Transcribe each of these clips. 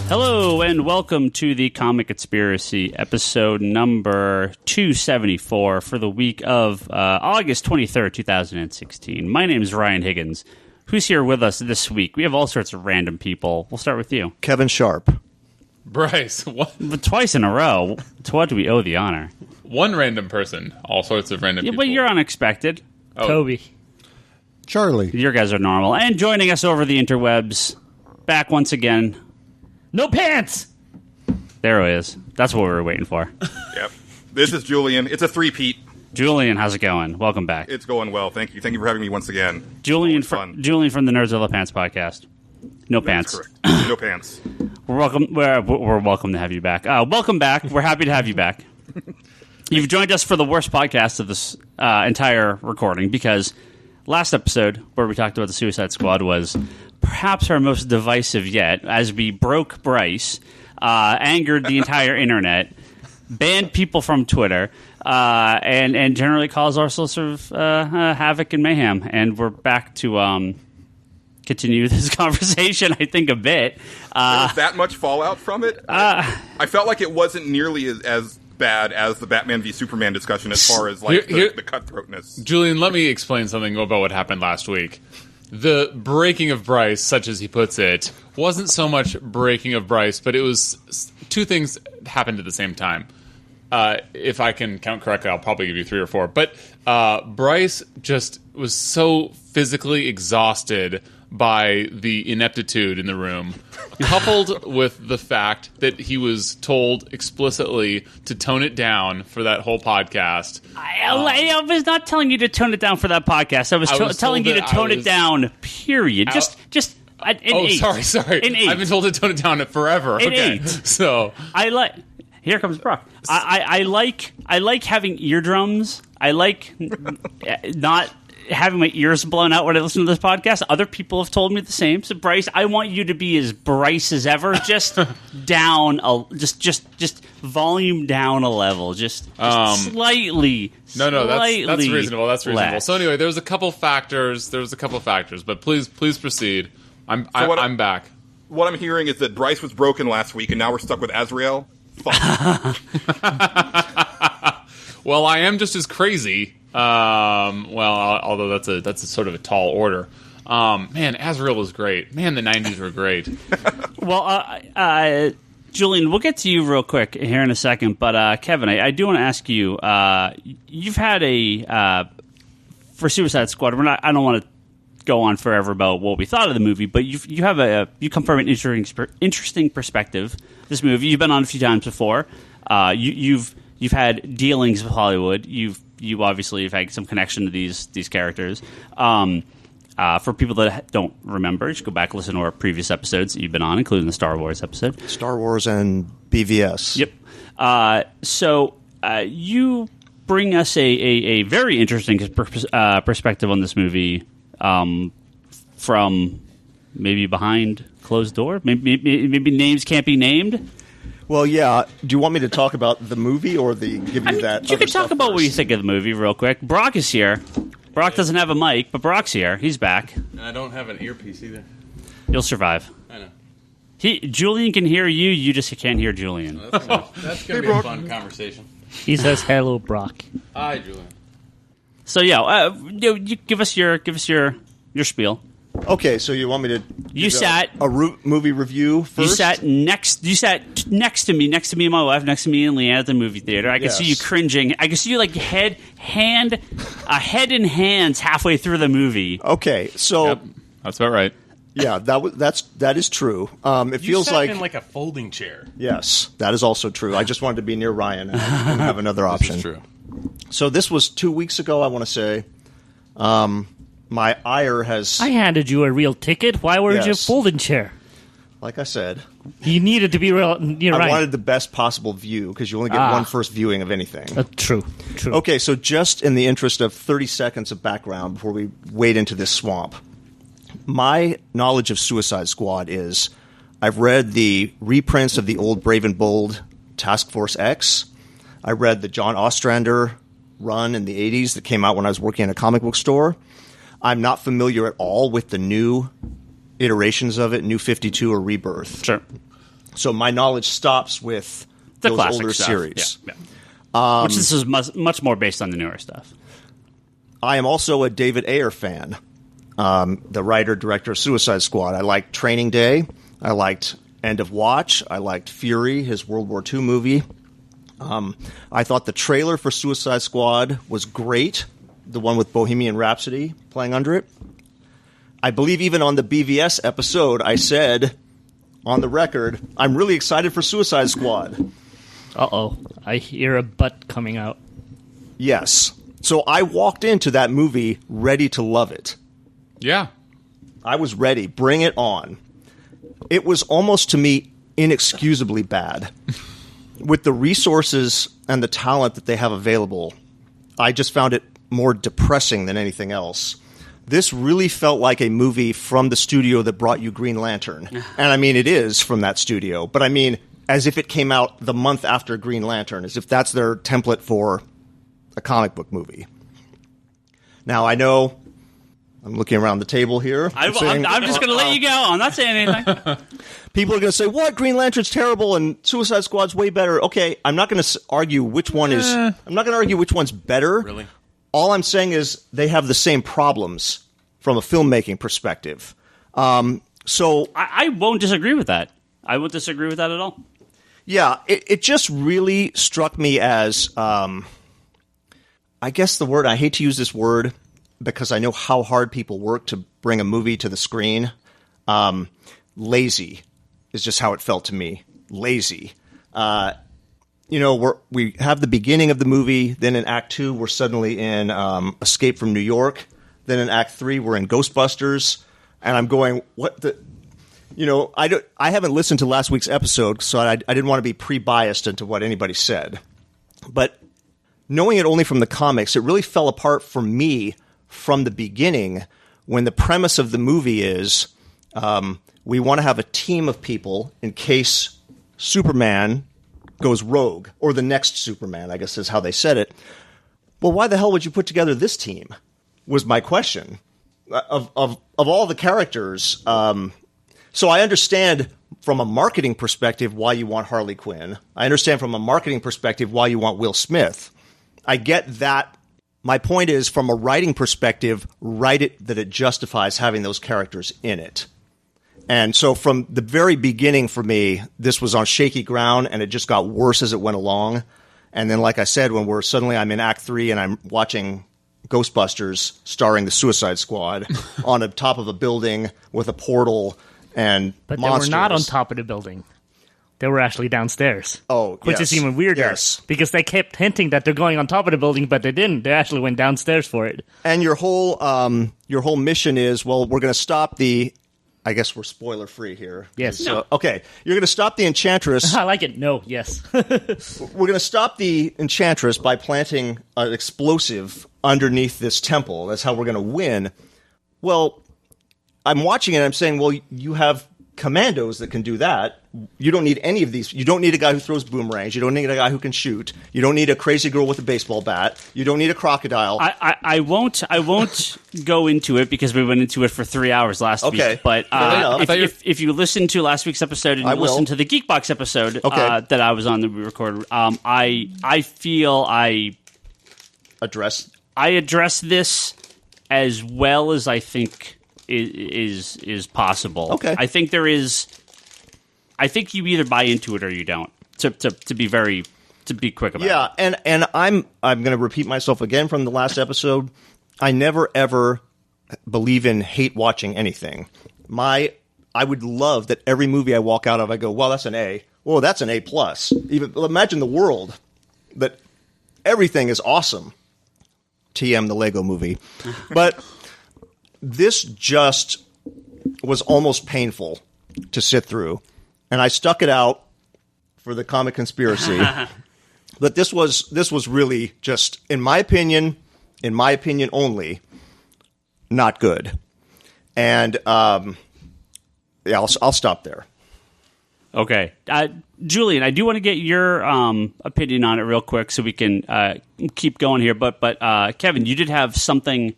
Hello and welcome to the Comic Conspiracy, episode number 274 for the week of August 23rd, 2016. My name is Ryan Higgins. Who's here with us this week? We have all sorts of random people. We'll start with you. Kevin Sharp. Bryce. What? But twice in a row. To what do we owe the honor? One random person. All sorts of random people. But you're unexpected. Oh. Toby. Charlie. Your guys are normal. And joining us over the interwebs, back once again. No pants! There he is. That's what we were waiting for. Yep. This is Julian. It's a three-peat. Julian, how's it going? Welcome back. It's going well. Thank you. Thank you for having me once again. Julian, Fun. Julian from the Nerdzilla Pants podcast. No That's pants. correct. No pants. We're welcome to have you back. Welcome back. We're happy to have you back. You've joined us for the worst podcast of this entire recording because last episode, where we talked about the Suicide Squad, was perhaps our most divisive yet, as we broke Bryce, angered the entire internet, banned people from Twitter, and generally caused all sorts of havoc and mayhem. And we're back to continue this conversation, I think, a bit. There was that much fallout from it? I felt like it wasn't nearly as bad as the Batman v Superman discussion as far as like the cutthroatness. Julian, let me explain something about what happened last week. The breaking of Bryce, such as he puts it, wasn't so much breaking of Bryce, but it was two things happened at the same time. If I can count correctly, I'll probably give you three or four. But Bryce just was so physically exhausted by the ineptitude in the room, coupled with the fact that he was told explicitly to tone it down for that whole podcast. I was not telling you to tone it down for that podcast. I was telling you to tone it down, period. Just an 8. Sorry. An 8. I've been told to tone it down forever. An okay. 8. So here comes Brock. I like having eardrums. I like not having my ears blown out when I listen to this podcast. Other people have told me the same. So Bryce, I want you to be as Bryce as ever. Just down just volume down a level. Just slightly. No, that's reasonable. That's reasonable. Less. So anyway, there was a couple factors, but please proceed. I'm back. What I'm hearing is that Bryce was broken last week, and now we're stuck with Azrael. Fuck. Well, I am just as crazy. Although that's a sort of a tall order. Man, Azrael was great. Man, the 90s were great. Well, Julian, we'll get to you real quick here in a second. But Kevin, I do want to ask you. You've had for Suicide Squad. I don't want to go on forever about what we thought of the movie, but you come from an interesting perspective. This movie, you've been on a few times before. You've had dealings with Hollywood. You obviously have had some connection to these characters. For people that don't remember, just go back and listen to our previous episodes that you've been on, including the Star Wars episode. Star Wars and BVS. Yep. So you bring us a very interesting perspective on this movie from maybe behind closed door. Maybe names can't be named. Well, yeah. Do you want me to talk about the movie or give you that? You can talk about what you think of the movie real quick. Brock is here. Brock doesn't have a mic, but Brock's here. He's back. I don't have an earpiece either. You'll survive. I know. Julian can hear you. You just can't hear Julian. That's going to be a fun conversation. He says, "Hello, Brock." Hi, Julian. So yeah, you give us your spiel. Okay, so you want me to? You sat a movie review first. You sat next to me and my wife, next to me and Leanne at the movie theater. I can see you cringing. I can see you like head in hands halfway through the movie. Okay, so yep, that's about right. Yeah, that is true. It feels like in like a folding chair. Yes, that is also true. I just wanted to be near Ryan and have another option. This is true. So this was 2 weeks ago, I want to say. My ire has... I handed you a real ticket. Why weren't you a folding chair? Like I said... You needed to be real near Ryan. I wanted the best possible view, because you only get one first viewing of anything. True. Okay, so just in the interest of 30 seconds of background before we wade into this swamp, my knowledge of Suicide Squad is I've read the reprints of the old Brave and Bold Task Force X. I read the John Ostrander run in the 80s that came out when I was working in a comic book store. I'm not familiar at all with the new iterations of it, New 52 or Rebirth. Sure. So my knowledge stops with the those classic older stuff. series. Yeah. Which this is much more based on the newer stuff. I am also a David Ayer fan, the writer, director of Suicide Squad. I liked Training Day. I liked End of Watch. I liked Fury, his World War II movie. I thought the trailer for Suicide Squad was great, the one with Bohemian Rhapsody playing under it. I believe even on the BVS episode, I said on the record, I'm really excited for Suicide Squad. Uh-oh. I hear a butt coming out. Yes. So I walked into that movie ready to love it. Yeah. I was ready. Bring it on. It was almost, to me, inexcusably bad. With the resources and the talent that they have available, I just found it more depressing than anything else. This really felt like a movie from the studio that brought you Green Lantern. And I mean, it is from that studio. But I mean, as if it came out the month after Green Lantern, as if that's their template for a comic book movie. Now, I know I'm looking around the table here. I'm just going to let you go. I'm not saying anything. People are going to say, what? Green Lantern's terrible and Suicide Squad's way better. Okay, I'm not going to argue which one is... I'm not going to argue which one's better. Really? All I'm saying is they have the same problems from a filmmaking perspective. So I won't disagree with that. I won't disagree with that at all. Yeah, it just really struck me as, I guess the word, I hate to use this word because I know how hard people work to bring a movie to the screen. Lazy is just how it felt to me. Lazy. We have the beginning of the movie, then in Act 2, we're suddenly in Escape from New York. Then in Act 3, we're in Ghostbusters. And I'm going, what the... I haven't listened to last week's episode, so I didn't want to be pre-biased into what anybody said. But knowing it only from the comics, it really fell apart for me from the beginning when the premise of the movie is we want to have a team of people in case Superman goes rogue, or the next Superman, I guess is how they said it. Well, why the hell would you put together this team, was my question. Of all the characters... So I understand from a marketing perspective why you want Harley Quinn. I understand from a marketing perspective why you want Will Smith. I get that. My point is, from a writing perspective, write it that it justifies having those characters in it. And so from the very beginning for me, this was on shaky ground, and it just got worse as it went along. And then, like I said, when I'm in Act 3 and I'm watching Ghostbusters starring the Suicide Squad on the top of a building with a portal... But monsters. They were not on top of the building. They were actually downstairs. Oh, which is even weirder. Yes. Because they kept hinting that they're going on top of the building, but they didn't. They actually went downstairs for it. And your whole mission is, well, we're going to stop the... I guess we're spoiler free here. Yes. So, okay, you're going to stop the Enchantress. I like it. No, yes. We're going to stop the Enchantress by planting an explosive underneath this temple. That's how we're going to win. Well... I'm watching it and I'm saying, well, you have commandos that can do that. You don't need any of these. You don't need a guy who throws boomerangs. You don't need a guy who can shoot. You don't need a crazy girl with a baseball bat. You don't need a crocodile. I won't go into it because we went into it for 3 hours last week. But if you listen to last week's episode and you listen to the Geekbox episode that I was on that we recorded, I feel I address this as well as I think is possible. Okay. I think you either buy into it or you don't. To be quick about it. Yeah, and I'm going to repeat myself again from the last episode. I never ever believe in hate watching anything. I would love that every movie I walk out of, I go, well, that's an A. Well, that's an A+. Even imagine the world that everything is awesome. TM the Lego movie. But this just was almost painful to sit through. And I stuck it out for the comic conspiracy. But this was really just, in my opinion only, not good. And I'll stop there. Okay. Julian, I do want to get your opinion on it real quick so we can keep going here. But Kevin, you did have something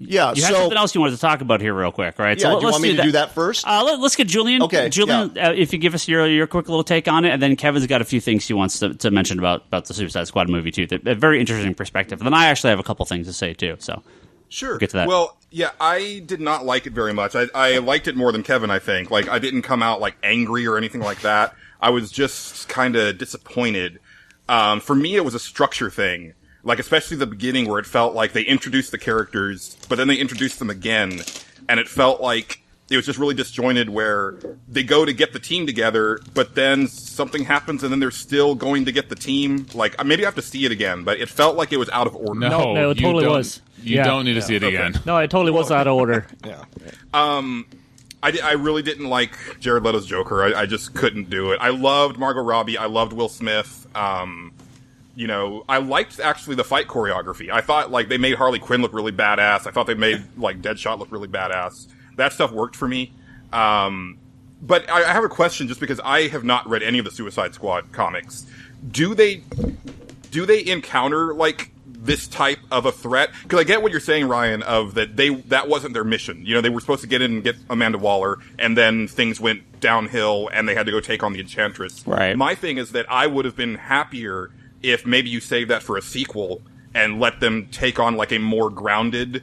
Yeah, you have something else you wanted to talk about here real quick, right? Yeah, so do you want me to do that first? Let's get Julian. Okay, Julian, if you give us your quick little take on it, and then Kevin's got a few things he wants to mention about the Suicide Squad movie, too. A very interesting perspective. And then I actually have a couple things to say, too, so sure. We'll get to that. Well, yeah, I did not like it very much. I liked it more than Kevin, I think. Like, I didn't come out, like, angry or anything like that. I was just kind of disappointed. For me, it was a structure thing. Like, especially the beginning where it felt like they introduced the characters, but then they introduced them again, and it felt like it was just really disjointed where they go to get the team together, but then something happens and then they're still going to get the team. Like, maybe I have to see it again, but it felt like it was out of order. No, it totally was. You don't need to see it again. No, it totally was out of order. Yeah. I really didn't like Jared Leto's Joker. I just couldn't do it. I loved Margot Robbie. I loved Will Smith. You know, I liked actually the fight choreography. I thought like they made Harley Quinn look really badass. I thought they made like Deadshot look really badass. That stuff worked for me. But I have a question just because I have not read any of the Suicide Squad comics. Do they encounter like this type of a threat? Because I get what you're saying, Ryan, of that wasn't their mission. You know, they were supposed to get in and get Amanda Waller, and then things went downhill, and they had to go take on the Enchantress. Right. My thing is that I would have been happier if maybe you save that for a sequel and let them take on like a more grounded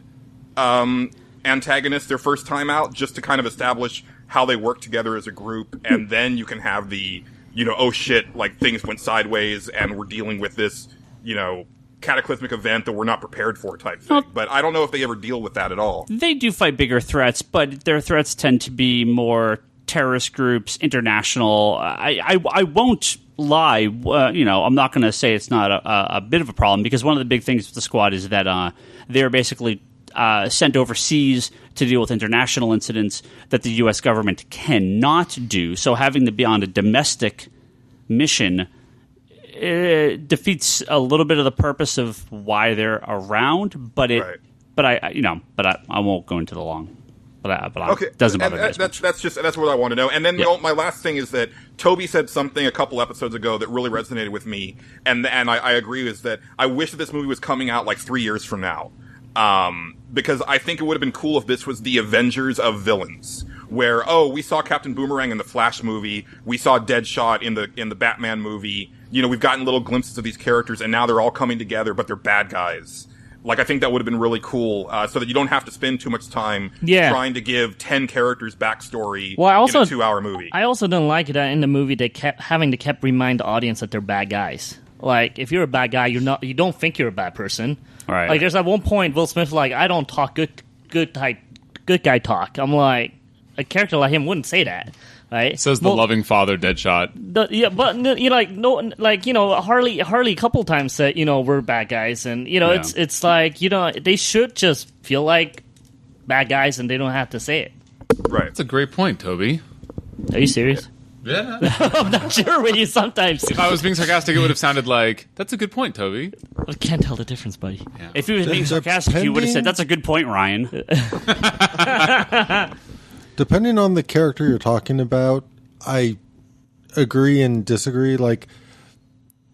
antagonist their first time out, just to kind of establish how they work together as a group, and then you can have the, you know, oh shit, like things went sideways and we're dealing with this, you know, cataclysmic event that we're not prepared for type thing. But I don't know if they ever deal with that at all. They do fight bigger threats, but their threats tend to be more terrorist groups, international. I won't lie. You know, I'm not going to say it's not a bit of a problem, because one of the big things with the Squad is that they're basically sent overseas to deal with international incidents that the U.S. government cannot do. So having them be on a domestic mission defeats a little bit of the purpose of why they're around. But I won't go into the long. Okay, doesn't bother me. That's what I want to know. And then my last thing is that Toby said something a couple episodes ago that really resonated with me, and I agree, is that I wish that this movie was coming out like 3 years from now, because I think it would have been cool if this was the Avengers of villains, where we saw Captain Boomerang in the Flash movie, we saw Deadshot in the Batman movie. You know, we've gotten little glimpses of these characters, and now they're all coming together, but they're bad guys. Like, I think that would have been really cool, so that you don't have to spend too much time trying to give 10 characters backstory in a 2-hour movie. I also don't like that in the movie they kept having to remind the audience that they're bad guys. Like, if you're a bad guy, you don't think you're a bad person. Right. Like, there's at one point Will Smith like, I don't talk good guy talk. I'm like, a character like him wouldn't say that. Right? Says the loving father, Deadshot. Harley a couple times said, we're bad guys, and it's like, they should just feel like bad guys, and they don't have to say it. Right. That's a great point, Toby. Are you serious? Yeah. I'm not sure when you sometimes. If I was being sarcastic, it would have sounded like, that's a good point, Toby. I can't tell the difference, buddy. Yeah. If he was being sarcastic, he would have said, that's a good point, Ryan. Depending on the character you're talking about, I agree and disagree. Like,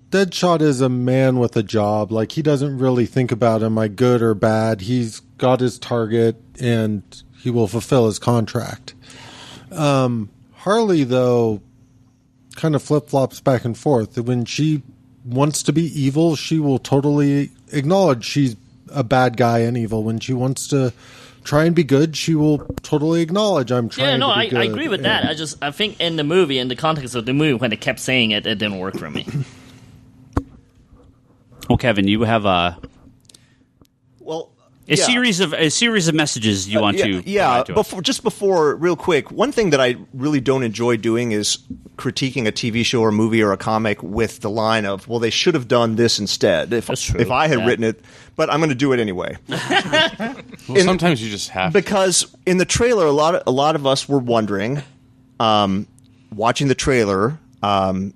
Deadshot is a man with a job. Like, he doesn't really think about, am I good or bad? He's got his target, and he will fulfill his contract. Harley, though, kind of flip-flops back and forth. When she wants to be evil, she will totally acknowledge she's a bad guy and evil. When she wants to try and be good, she will totally acknowledge I'm trying to be good. I agree with that. I think in the movie, in the context of the movie, when they kept saying it, it didn't work for me. Well, Kevin, you have a series of messages you want to provide to us. Before, real quick, one thing that I really don't enjoy doing is critiquing a TV show or movie or a comic with the line of, well, they should have done this instead. If I had written it, but I'm going to do it anyway. Sometimes you just have to. Because in the trailer, a lot of us were wondering, watching the trailer, and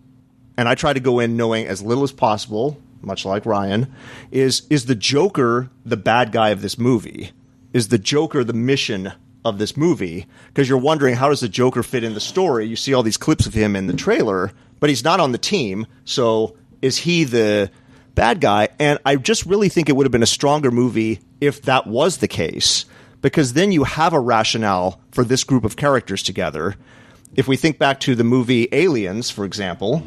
I try to go in knowing as little as possible, much like Ryan, is the Joker the bad guy of this movie? Is the Joker the mission of this movie? Because you're wondering, how does the Joker fit in the story? You see all these clips of him in the trailer, but he's not on the team. So is he the bad guy. And I just really think it would have been a stronger movie if that was the case, because then you have a rationale for this group of characters together. If we think back to the movie Aliens, for example,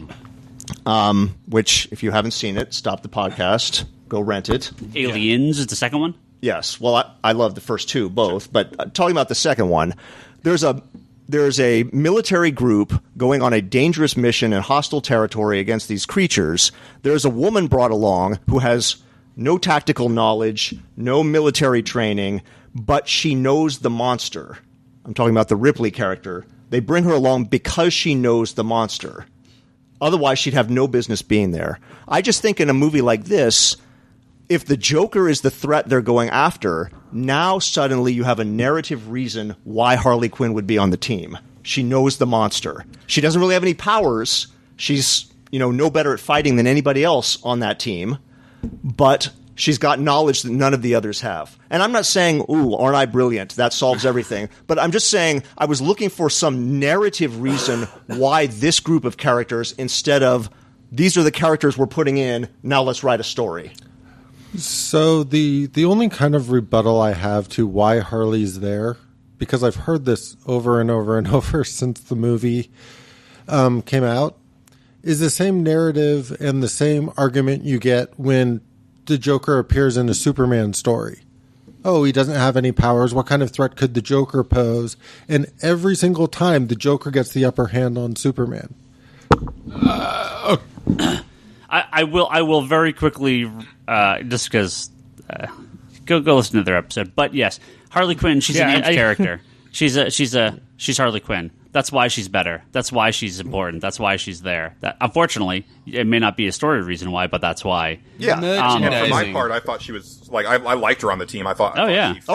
which, if you haven't seen it, stop the podcast, go rent it. Aliens is the second one? Yes. Well, I love the first two, both. But talking about the second one, there's a military group going on a dangerous mission in hostile territory against these creatures. There's a woman brought along who has no tactical knowledge, no military training, but she knows the monster. I'm talking about the Ripley character. They bring her along because she knows the monster. Otherwise, she'd have no business being there. I just think in a movie like this, if the Joker is the threat they're going after, now suddenly you have a narrative reason why Harley Quinn would be on the team. She knows the monster. She doesn't really have any powers. She's, no better at fighting than anybody else on that team. But she's got knowledge that none of the others have. And I'm not saying, ooh, aren't I brilliant? That solves everything. But I'm just saying I was looking for some narrative reason why this group of characters, instead of these are the characters we're putting in, now let's write a story. So the only kind of rebuttal I have to why Harley's there, because I've heard this over and over and over since the movie came out, is the same narrative and the same argument you get when the Joker appears in a Superman story. Oh, he doesn't have any powers. What kind of threat could the Joker pose? And every single time, the Joker gets the upper hand on Superman. I will very quickly, just because, go listen to their episode. But yes, Harley Quinn, she's an amped character. She's Harley Quinn. That's why she's better. That's why she's important. That's why she's there. Unfortunately, it may not be a story reason why, but that's why. Yeah. For my part, I thought she was like I liked her on the team. I thought.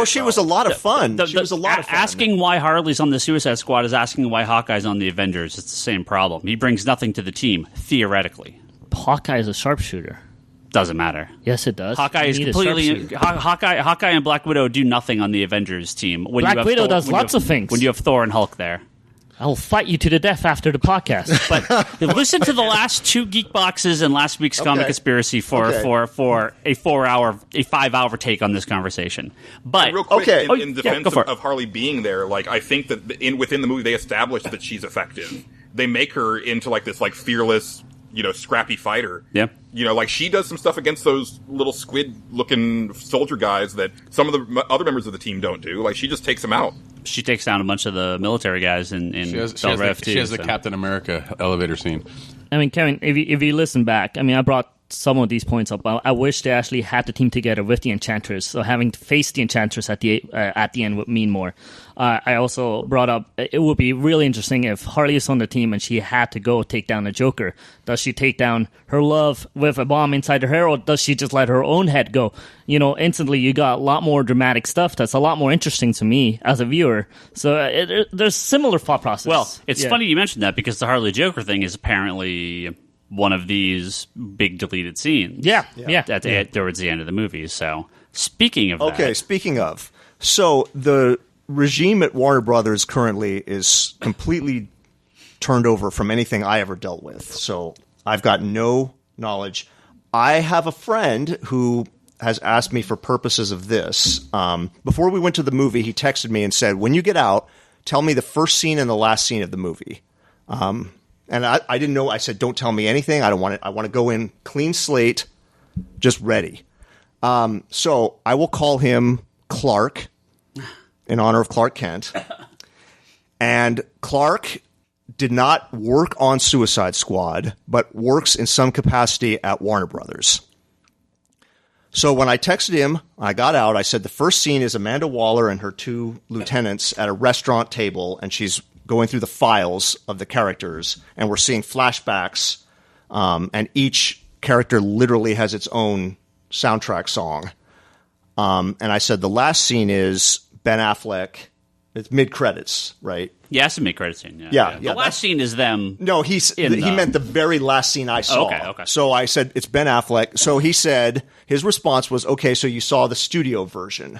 She was a lot of fun. She was a lot of fun. Asking why Harley's on the Suicide Squad is asking why Hawkeye's on the Avengers. It's the same problem. He brings nothing to the team theoretically. Hawkeye is a sharpshooter. Doesn't matter. Yes, it does. Hawkeye is completely. Hawkeye and Black Widow do nothing on the Avengers team. Black Widow does lots of things. When you have Thor and Hulk there. I will fight you to the death after the podcast. But listen to the last two Geek Boxes and last week's Comic Conspiracy for a 5-hour take on this conversation. But real quick, in defense of Harley being there, like I think that within the movie they established that she's effective. They make her into like this fearless, scrappy fighter. Yeah. Like she does some stuff against those little squid-looking soldier guys that some of the other members of the team don't do. Like she just takes them out. She takes down a bunch of the military guys in Bell Rev, too. She has the Captain America elevator scene. I mean, Kevin, if you listen back, I mean, I brought some of these points up. I wish they actually had the team together with the Enchantress. So having to face the Enchantress at the end would mean more. I also brought up it would be really interesting if Harley is on the team and she had to go take down the Joker. Does she take down her love with a bomb inside her, or does she just let her own head go? Instantly you got a lot more dramatic stuff that's a lot more interesting to me as a viewer. So there's similar thought process. Well, it's funny you mentioned that because the Harley Joker thing is apparently one of these big deleted scenes. Yeah. Towards the end of the movie. So speaking of that. So the regime at Warner Brothers currently is completely turned over from anything I ever dealt with. So I've got no knowledge. I have a friend who has asked me for purposes of this. Before we went to the movie, he texted me and said, when you get out, tell me the first scene and the last scene of the movie. And I didn't know. I said, don't tell me anything. I don't want it. I want to go in clean slate, just ready. So I will call him Clark in honor of Clark Kent. And Clark did not work on Suicide Squad, but works in some capacity at Warner Brothers. So when I texted him, I got out, I said the first scene is Amanda Waller and her two lieutenants at a restaurant table, and she's going through the files of the characters, and we're seeing flashbacks, and each character literally has its own soundtrack song. And I said the last scene is Ben Affleck. It's mid-credits, right? Yeah, it's a mid-credits scene. Yeah. The last scene is them. No, he meant the very last scene I saw. Okay. So I said, it's Ben Affleck. So he said, his response was, okay, so you saw the studio version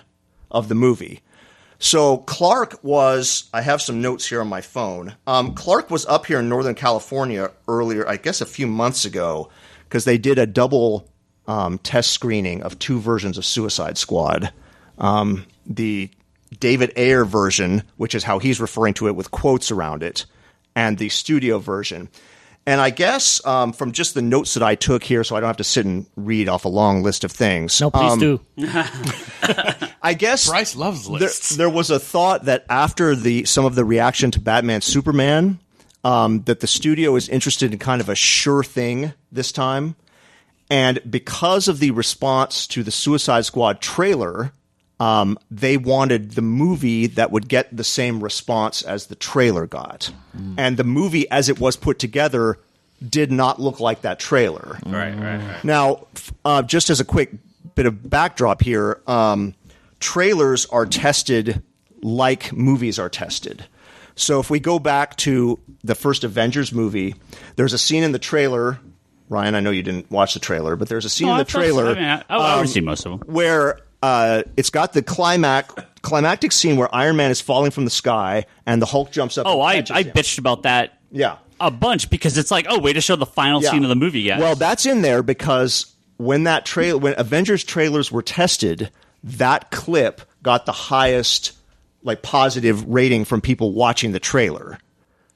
of the movie. So Clark was, I have some notes here on my phone. Clark was up here in Northern California earlier, I guess a few months ago, because they did a double test screening of 2 versions of Suicide Squad. The David Ayer version, which is how he's referring to it with quotes around it, and the studio version. And I guess from just the notes that I took here, so I don't have to sit and read off a long list of things. No, please do. I guess Bryce loves lists. There was a thought that after some of the reaction to Batman Superman, that the studio is interested in kind of a sure thing this time. And because of the response to the Suicide Squad trailer, they wanted the movie that would get the same response as the trailer got. And the movie, as it was put together, did not look like that trailer. Right. Now, just as a quick bit of backdrop here, trailers are tested like movies are tested. So if we go back to the first Avengers movie, there's a scene in the trailer. Ryan, I know you didn't watch the trailer, but there's a scene in the trailer. I would see most of them. Where it's got the climactic scene where Iron Man is falling from the sky and the Hulk jumps up. Oh, I catches him. bitched about that a bunch because it's like, way to show the final scene of the movie, guys. Well, that's in there because when Avengers trailers were tested, that clip got the highest positive rating from people watching the trailer.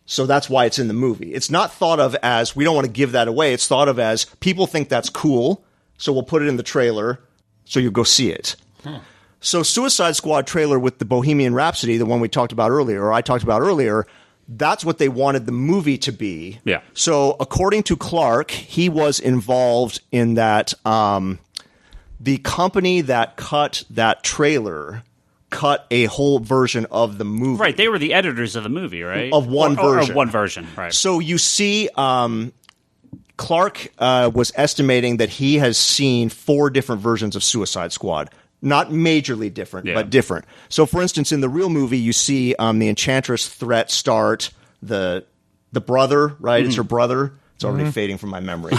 So that's why it's in the movie. It's not thought of as, we don't want to give that away. It's thought of as, people think that's cool, so we'll put it in the trailer, so you go see it. So Suicide Squad trailer with the Bohemian Rhapsody, the one we talked about earlier, or I talked about earlier, that's what they wanted the movie to be. Yeah. So according to Clark, he was involved in that. The company that cut that trailer cut a whole version of the movie. Right, they were the editors of the movie, right? Of one version. Or one version, right. So you see, Clark was estimating that he has seen 4 different versions of Suicide Squad. Not majorly different, but different. So, for instance, in the real movie, you see the Enchantress threat start, the brother, right? It's her brother. It's already fading from my memory.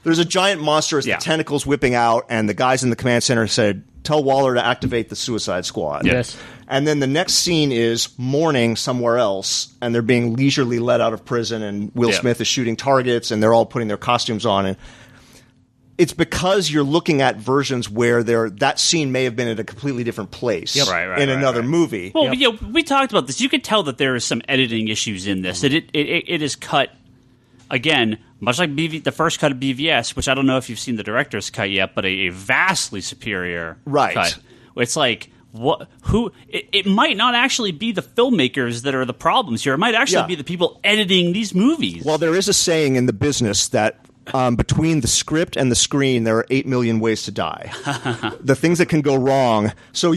There's a giant monster as the tentacles whipping out, and the guys in the command center said, tell Waller to activate the Suicide Squad. Yes. And then the next scene is morning somewhere else, and they're being leisurely let out of prison, and Will Smith is shooting targets, and they're all putting their costumes on. And it's because you're looking at versions where that scene may have been at a completely different place in another movie. Well, we talked about this. You could tell that there is some editing issues in this. It is cut, again, much like the first cut of BVS, which I don't know if you've seen the director's cut yet, but a vastly superior cut. It's like, it might not actually be the filmmakers that are the problems here. It might actually be the people editing these movies. Well, there is a saying in the business that between the script and the screen, there are 8 million ways to die. The things that can go wrong. So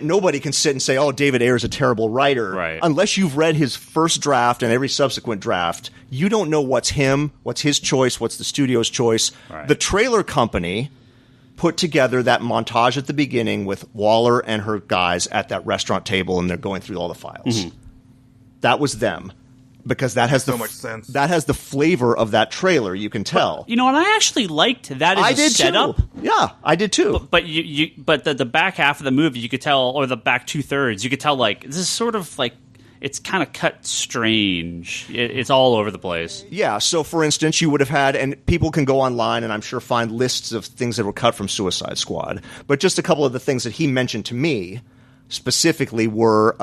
nobody can sit and say, oh, David Ayer's a terrible writer. Right. Unless you've read his first draft and every subsequent draft, you don't know what's him, what's his choice, what's the studio's choice. Right. The trailer company put together that montage at the beginning with Waller and her guys at that restaurant table, and they're going through all the files. That was them. Because that has so much sense. That has the flavor of that trailer. You can tell. But, and I actually liked that as a setup. Too. Yeah, I did too. But the back half of the movie, you could tell, or the back 2/3, you could tell this is sort of it's kind of cut strange. It's all over the place. Yeah. So, for instance, you would have had, and people can go online and I'm sure find lists of things that were cut from Suicide Squad. But just a couple of the things that he mentioned to me specifically were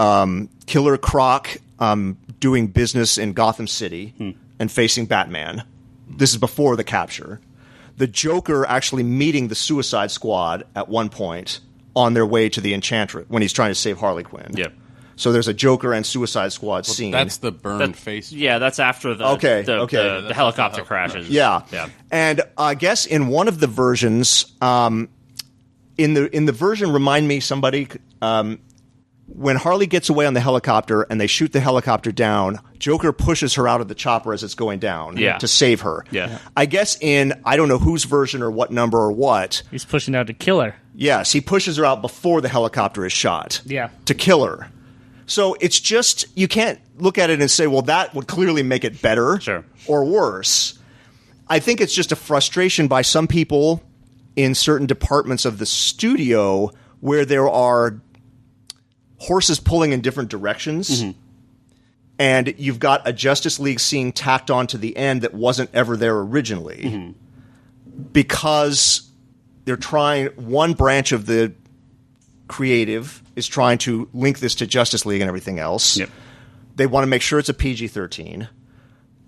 Killer Croc doing business in Gotham City and facing Batman. This is before the capture. The Joker actually meeting the Suicide Squad at one point on their way to the Enchantress when he's trying to save Harley Quinn. Yep. So there's a Joker and Suicide Squad scene. That's the burned face. Yeah, that's after the helicopter crashes. Yeah. And I guess in one of the versions, in the version, remind me, somebody, when Harley gets away on the helicopter and they shoot the helicopter down, Joker pushes her out of the chopper as it's going down to save her. Yeah. I guess in, I don't know whose version or what number or what. He's pushing out to kill her. Yes, he pushes her out before the helicopter is shot. Yeah. To kill her. So it's just, you can't look at it and say, well, that would clearly make it better or worse. I think it's just a frustration by some people in certain departments of the studio where there are horses pulling in different directions, and you've got a Justice League scene tacked on to the end that wasn't ever there originally, because they're trying, one branch of the creative is trying to link this to Justice League and everything else. Yep. They want to make sure it's a PG-13.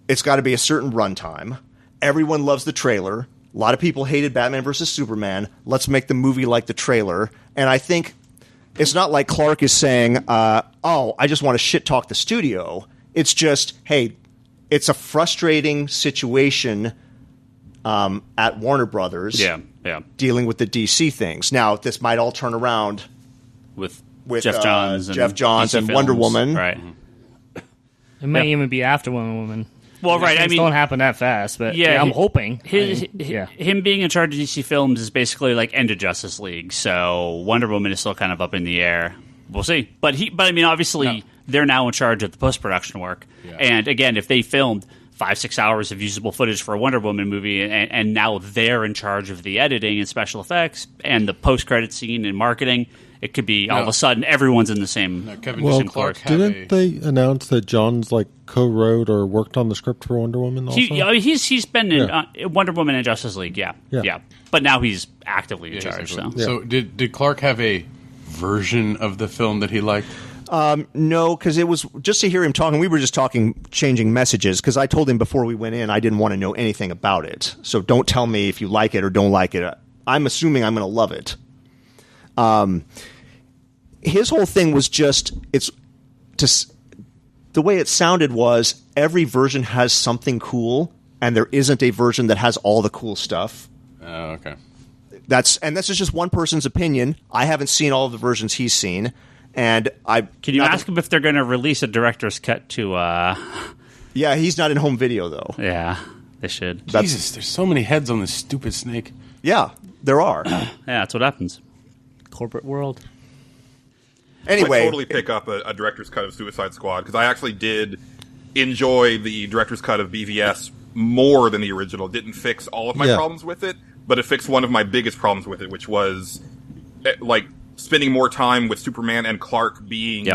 It's got to be a certain runtime. Everyone loves the trailer. A lot of people hated Batman versus Superman. Let's make the movie like the trailer. And I think it's not like Clark is saying, I just want to shit-talk the studio. It's just, hey, it's a frustrating situation at Warner Brothers dealing with the DC things. Now, this might all turn around with Jeff Johns and Wonder Woman. Right. It may even be after Wonder Woman. Well, right. Things don't happen that fast, but I'm hoping. Him being in charge of DC Films is basically like end of Justice League. So Wonder Woman is still kind of up in the air. We'll see. But I mean, obviously, they're now in charge of the post-production work. Yeah. And again, if they filmed 5-6 hours of usable footage for a Wonder Woman movie, and now they're in charge of the editing and special effects and the post-credit scene and marketing, it could be all of a sudden everyone's in the same. Clark. Didn't they announce that John's like co-wrote or worked on the script for Wonder Woman? Also, he's been in Wonder Woman and Justice League. Yeah. But now he's actively in charge. Exactly. So did Clark have a version of the film that he liked? No, because it was just to hear him talking. We were just talking, changing messages, because I told him before we went in I didn't want to know anything about it. So don't tell me if you like it or don't like it. I'm assuming I'm going to love it. His whole thing was just the way it sounded was every version has something cool, and there isn't a version that has all the cool stuff. Oh, okay. This is just one person's opinion. I haven't seen all of the versions he's seen. And can you ask him if they're going to release a director's cut to? Yeah, he's not in home video though. Yeah, they should. Jesus, there's so many heads on this stupid snake. Yeah, there are. Yeah, that's what happens. Corporate world. Anyway, I totally pick up a director's cut of Suicide Squad because I actually did enjoy the director's cut of BVS more than the original. Didn't fix all of my problems with it, but it fixed one of my biggest problems with it, which was like spending more time with Superman and Clark being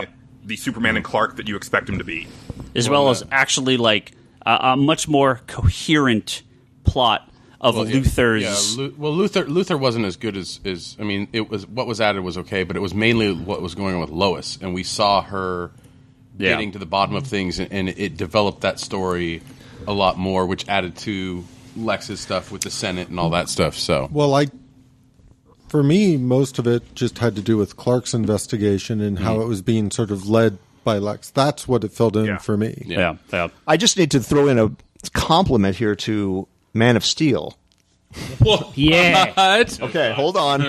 the Superman and Clark that you expect him to be. As well as actually like a much more coherent plot of Luthor's... Yeah, Luthor wasn't as good as... I mean, it was what was added was okay, but it was mainly what was going on with Lois. And we saw her getting to the bottom of things, and it developed that story a lot more, which added to Lex's stuff with the Senate and all that stuff. So, for me, most of it just had to do with Clark's investigation and how it was being sort of led by Lex. That's what it filled in for me. Yeah. I just need to throw in a compliment here to Man of Steel. Yeah. What? Okay, hold on. You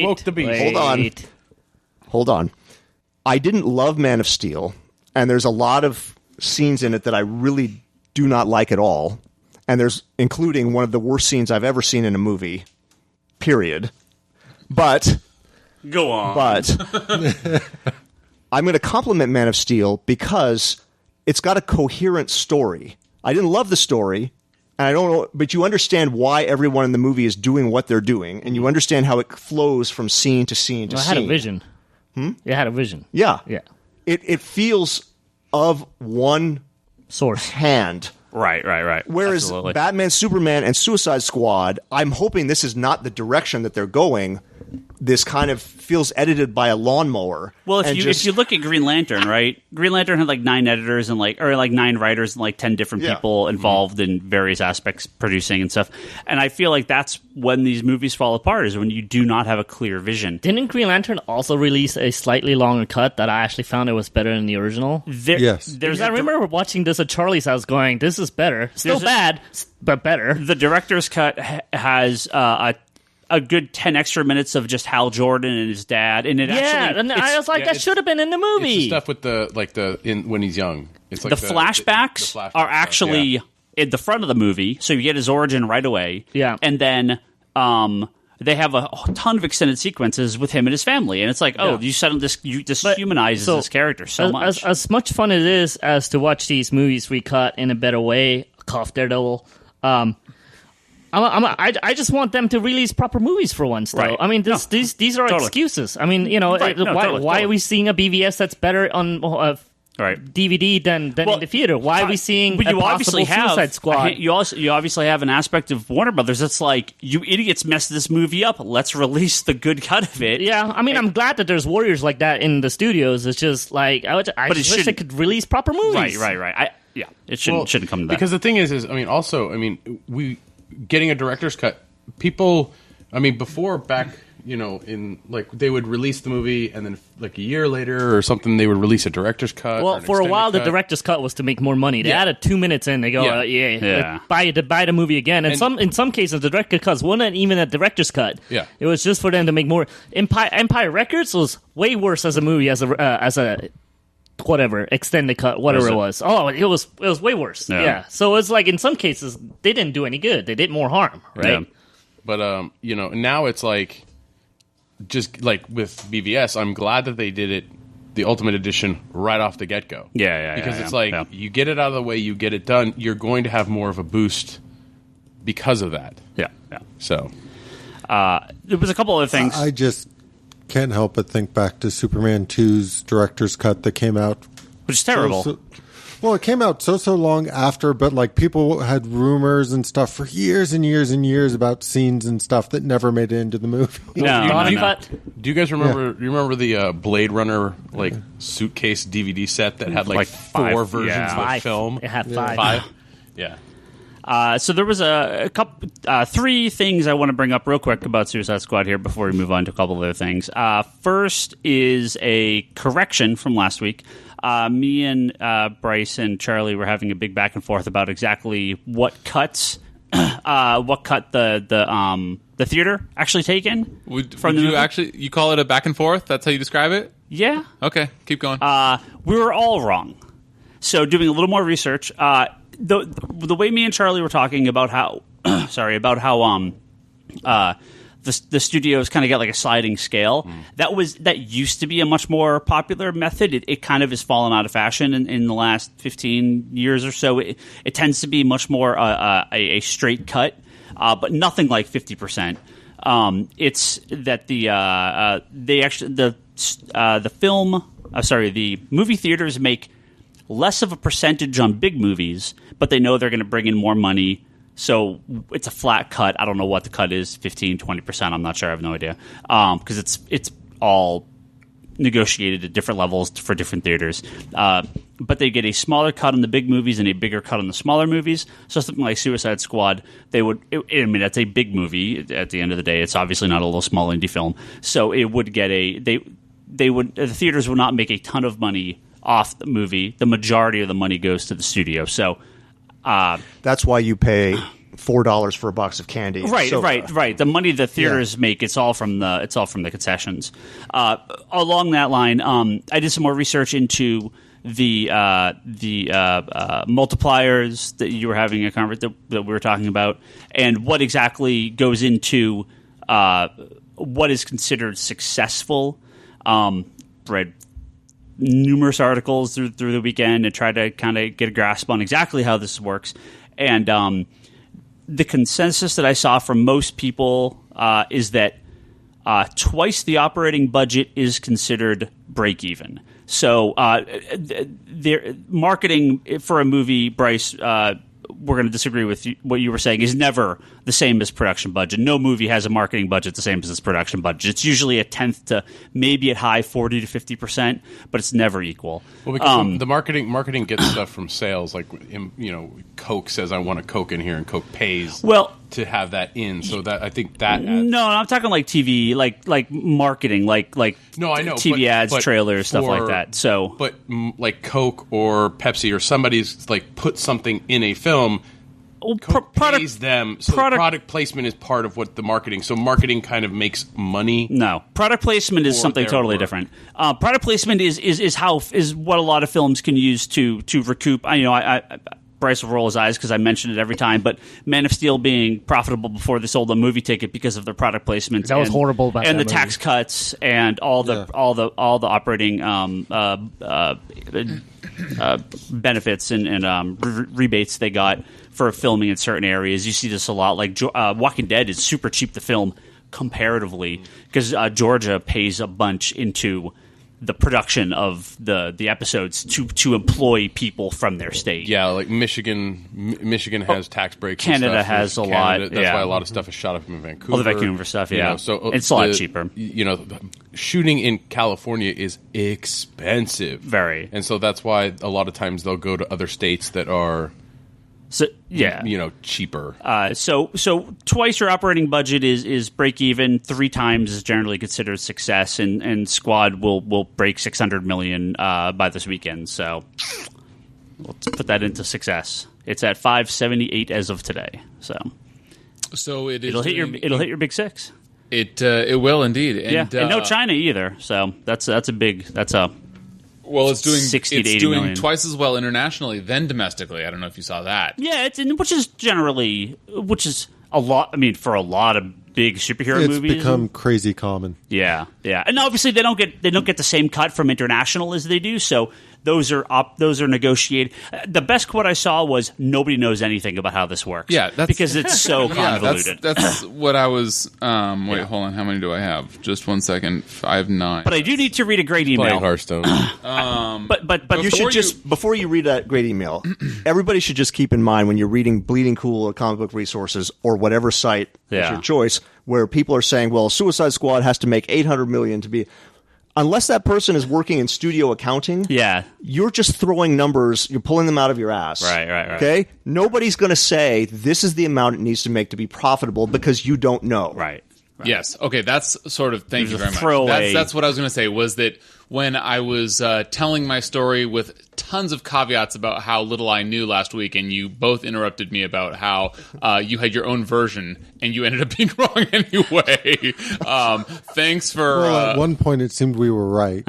woke the beast. Hold on. I didn't love Man of Steel, and there's a lot of scenes in it that I really do not like at all. And there's including one of the worst scenes I've ever seen in a movie. Period. But go on. But I'm going to compliment Man of Steel because it's got a coherent story. I didn't love the story, and I don't know, but you understand why everyone in the movie is doing what they're doing, and you understand how it flows from scene to scene to scene. It had a vision. It had a vision. Yeah. Yeah. It feels of one source hand. Right. Whereas Absolutely. Batman, Superman, and Suicide Squad, I'm hoping this is not the direction that they're going. This kind of feels edited by a lawnmower. Well, if you look at Green Lantern, right? Green Lantern had like 9 editors and 9 writers and like 10 different people involved in various aspects, producing and stuff. And I feel like that's when these movies fall apart, is when you do not have a clear vision. Didn't Green Lantern also release a slightly longer cut that I actually found it was better than the original? Yes. I remember watching this at Charlie's house going, this is better. Still bad, but better. The director's cut has a good 10 extra minutes of just Hal Jordan and his dad, and I was like, that should have been in the movie. It's the stuff with when he's young. It's like the flashbacks are actually in the front of the movie, so you get his origin right away. Yeah, and then they have a ton of extended sequences with him and his family, and it's like, you suddenly humanizes this character so much. As much fun it is as to watch these movies recut in a better way, cough Daredevil. I just want them to release proper movies for once, though. Right. I mean, these are excuses. I mean, totally. Why are we seeing a BVS that's better on DVD than in the theater. Why are we seeing but you obviously have Suicide Squad? You obviously have an aspect of Warner Brothers. It's like, you idiots messed this movie up. Let's release the good cut of it. Yeah, I mean, I'm glad that there's warriors like that in the studios. It's just like I just wish they could release proper movies. Right. It shouldn't come to that. Because the thing is we getting a director's cut. People, before back. In they would release the movie, and then like a year later or something, they would release a director's cut. Well, for a while, the director's cut was to make more money. They added 2 minutes in. They go, buy the movie again. And in some cases, the director's cut wasn't even a director's cut. Yeah, it was just for them to make more. Empire Records was way worse as a movie, as a whatever extended cut, whatever it was. Oh, it was way worse. Yeah. So it's like in some cases they didn't do any good. They did more harm, right? Yeah. But now it's like. Just like with BVS, I'm glad that they did it, the Ultimate Edition, right off the get-go. Because it's like, you get it out of the way, you get it done, you're going to have more of a boost because of that. Yeah. So. There was a couple other things. I just can't help but think back to Superman 2's director's cut that came out. Which is terrible. Well, it came out so long after, but like people had rumors and stuff for years and years and years about scenes and stuff that never made it into the movie. Do you guys remember? You remember the Blade Runner suitcase DVD set that had like 4 versions of the film? It had 5. 5. Yeah. So there was a couple, 3 things I want to bring up real quick about Suicide Squad here before we move on to a couple of other things. First is a correction from last week. Me and Bryce and Charlie were having a big back and forth about exactly what cut the theater actually taken. Would you actually you call it a back and forth? That's how you describe it? Yeah. Okay, keep going. We were all wrong. So doing a little more research, the way me and Charlie were talking about how the studios kind of get like a sliding scale. That used to be a much more popular method. It kind of has fallen out of fashion in the last 15 years or so. It tends to be much more a straight cut, but nothing like 50%. It's that the movie theaters make less of a percentage on big movies, but they know they're going to bring in more money. So it's a flat cut. I don't know what the cut is, 15, 20%. I'm not sure. I have no idea. Because it's all negotiated at different levels for different theaters. But they get a smaller cut on the big movies and a bigger cut on the smaller movies. So something like Suicide Squad, that's a big movie at the end of the day. It's obviously not a little small indie film. So it would get the theaters would not make a ton of money off the movie. The majority of the money goes to the studio. So that's why you pay $4 for a box of candy. Right. The money the theaters make, it's all from the concessions. Along that line, I did some more research into the multipliers that you were having a conversation that we were talking about, and what exactly goes into what is considered successful. Read numerous articles through the weekend and tried to kind of get a grasp on exactly how this works. And the consensus that I saw from most people is that twice the operating budget is considered break even. So their marketing for a movie, Bryce, we're going to disagree with what you were saying, is never the same as production budget. No movie has a marketing budget the same as its production budget. It's usually a tenth to maybe at high 40 to 50%, but it's never equal. Well, because the marketing gets stuff from sales. Like, Coke says, "I want a Coke in here," and Coke pays to have that in. So that I think that adds. No, I'm talking like TV, like marketing, like no, I know TV ads, trailers, stuff like that. So, but like Coke or Pepsi or somebody's like put something in a film. Coke pays them, so product placement is part of what the marketing. So marketing kind of makes money. No, product placement is something totally different. Product placement is what a lot of films can use to recoup. Bryce will roll his eyes because I mention it every time, but Man of Steel being profitable before they sold a movie ticket because of their product placements. That was horrible about and that the tax cuts and all the operating benefits and rebates they got for filming in certain areas. You see this a lot. Like Walking Dead is super cheap to film comparatively because Georgia pays a bunch into the production of the episodes to employ people from their state. Yeah, like Michigan has tax breaks. Canada and stuff. has a Canada, lot. That's why a lot of stuff is shot up in Vancouver. All the Vancouver stuff, yeah. So it's a lot cheaper. Shooting in California is expensive. Very. And so that's why a lot of times they'll go to other states that are cheaper. So twice your operating budget is break even. 3 times is generally considered success, and Squad will break $600 million by this weekend. So let's put that into success. It's at 578 as of today. So it'll hit your big 6. It will indeed. And, and no China either. So that's a well, it's doing 60 to 80 doing million. twice as well internationally than domestically. I don't know if you saw that. Yeah, which is a lot. I mean, for a lot of big superhero movies, it's become crazy common. Yeah, and obviously they don't get the same cut from international as they do. So those are negotiated. The best quote I saw was nobody knows anything about how this works. Yeah, because it's so convoluted. That's what I was. Wait, hold on. How many do I have? Just 1 second. I have 9. But I do need to read a great email. Playing Hearthstone. But you should before you read that great email, everybody should just keep in mind when you're reading Bleeding Cool or Comic Book Resources or whatever site is your choice, where people are saying, well, Suicide Squad has to make $800 million to be. Unless that person is working in studio accounting, you're just throwing numbers, you're pulling them out of your ass. Right. Okay? Nobody's going to say this is the amount it needs to make to be profitable because you don't know. Right. Yes. Okay. That's sort of. Thank you very much. That's what I was going to say. Was that when I was telling my story with tons of caveats about how little I knew last week, and you both interrupted me about how you had your own version, and you ended up being wrong anyway. Thanks for. Well, at one point it seemed we were right.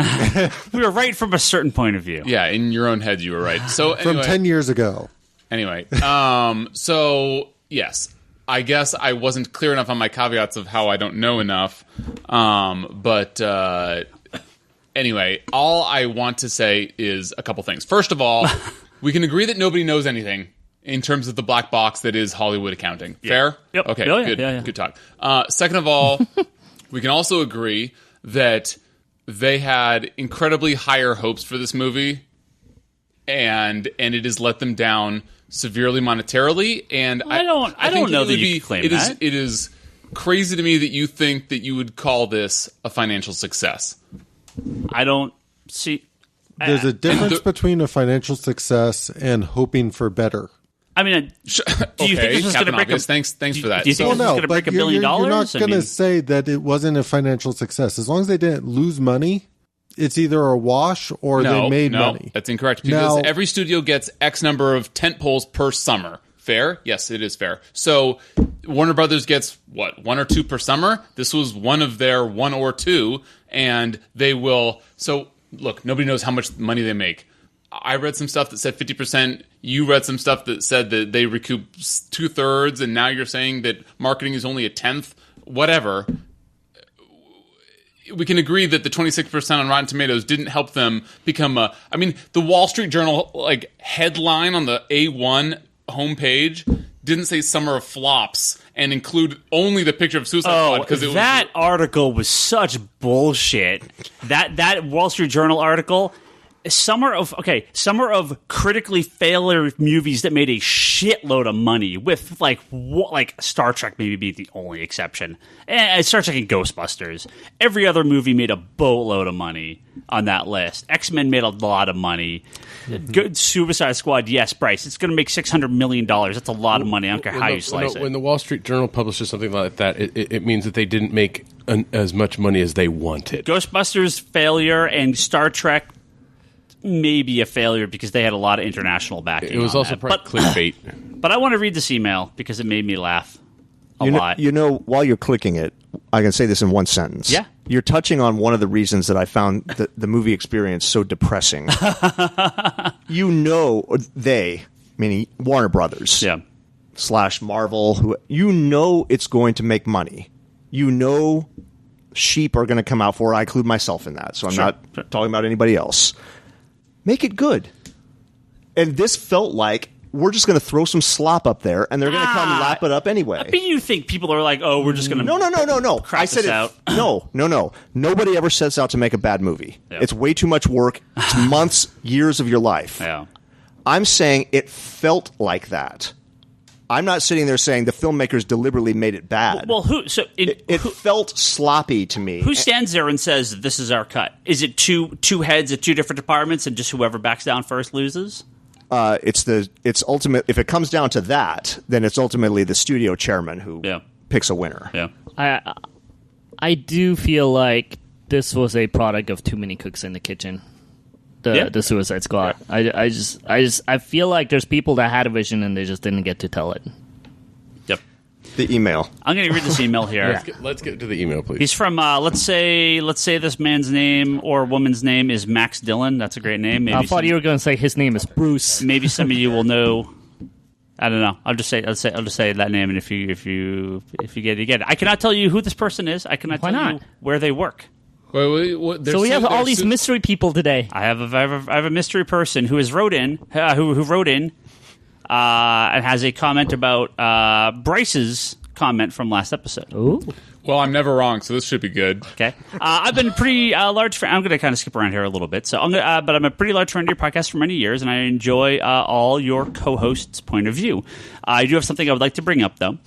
We were right from a certain point of view. Yeah, in your own head you were right. So anyway, from 10 years ago. Anyway, so yes. I guess I wasn't clear enough on my caveats of how I don't know enough. But anyway, all I want to say is a couple things. First of all, we can agree that nobody knows anything in terms of the black box that is Hollywood accounting. Yeah. Fair? Yep. Okay, good. Yeah. Good talk. Second of all, we can also agree that they had incredibly higher hopes for this movie, and it has let them down severely monetarily, and I don't know that you can claim that. It is crazy to me that you think that you would call this a financial success. I don't see. There's a difference between a financial success and hoping for better. I mean, do you think this was going to break a? Thanks for that. Do you think this was going to break $1 billion? You're not going to say that it wasn't a financial success as long as they didn't lose money. It's either a wash or they made money. That's incorrect. Because every studio gets X number of tent poles per summer. Fair? Yes, it is fair. So Warner Brothers gets, 1 or 2 per summer? This was one of their 1 or 2, and they will... So, look, nobody knows how much money they make. I read some stuff that said 50%. You read some stuff that said that they recoup 2/3, and now you're saying that marketing is only 1/10. Whatever. We can agree that the 26% on Rotten Tomatoes didn't help them become a... I mean, the Wall Street Journal headline on the A1 homepage didn't say Summer of Flops and include only the picture of Suicide Squad because it was... that article was such bullshit. That Wall Street Journal article... Summer of critically failure movies that made a shitload of money, with like Star Trek maybe be the only exception. Star Trek and Ghostbusters. Every other movie made a boatload of money on that list. X-Men made a lot of money. Good Suicide Squad, yes, Bryce. It's going to make $600 million. That's a lot of money. I don't care how you slice it. When the Wall Street Journal publishes something like that, it means that they didn't make as much money as they wanted. Ghostbusters failure and Star Trek maybe a failure because they had a lot of international backing. It was also clickbait. But I want to read this email because it made me laugh a lot. While you're clicking it, I can say this in one sentence. Yeah. You're touching on one of the reasons that I found the movie experience so depressing. They, meaning Warner Brothers, / Marvel, it's going to make money. Sheep are going to come out for it. I include myself in that, so I'm not talking about anybody else. Make it good. And this felt like we're just going to throw some slop up there, and they're going to come lap it up anyway. But you think people are like, oh, we're just going to No. I said out. No. Nobody ever sets out to make a bad movie. Yeah. It's way too much work. It's months, years of your life. Yeah. I'm saying it felt like that. I'm not sitting there saying the filmmakers deliberately made it bad. Well, it felt sloppy to me. Who stands there and says, this is our cut? Is it two heads at two different departments, and just whoever backs down first loses? It's ultimate. If it comes down to that, then it's ultimately the studio chairman who picks a winner. Yeah. I do feel like this was a product of too many cooks in the kitchen. The Suicide Squad. Yeah. I feel like there's people that had a vision and they just didn't get to tell it. Yep. The email. I'm going to read this email here. Let's get to the email, please. He's from let's say this man's name or woman's name is Max Dillon. That's a great name. Maybe I thought you were going to say his name is Bruce. Maybe some of you will know. I don't know. I'll just say that name, and if you get it, you get it. I cannot tell you who this person is. I cannot tell you where they work. Wait, so we have all these mystery people today. I have a mystery person who has wrote in and has a comment about Bryce's comment from last episode. Ooh. Well, I'm never wrong, so this should be good. Okay. I've been pretty large fan. I'm going to kind of skip around here a little bit. So, but I'm a pretty large fan of your podcast for many years, and I enjoy all your co-hosts' point of view. I do have something I would like to bring up, though.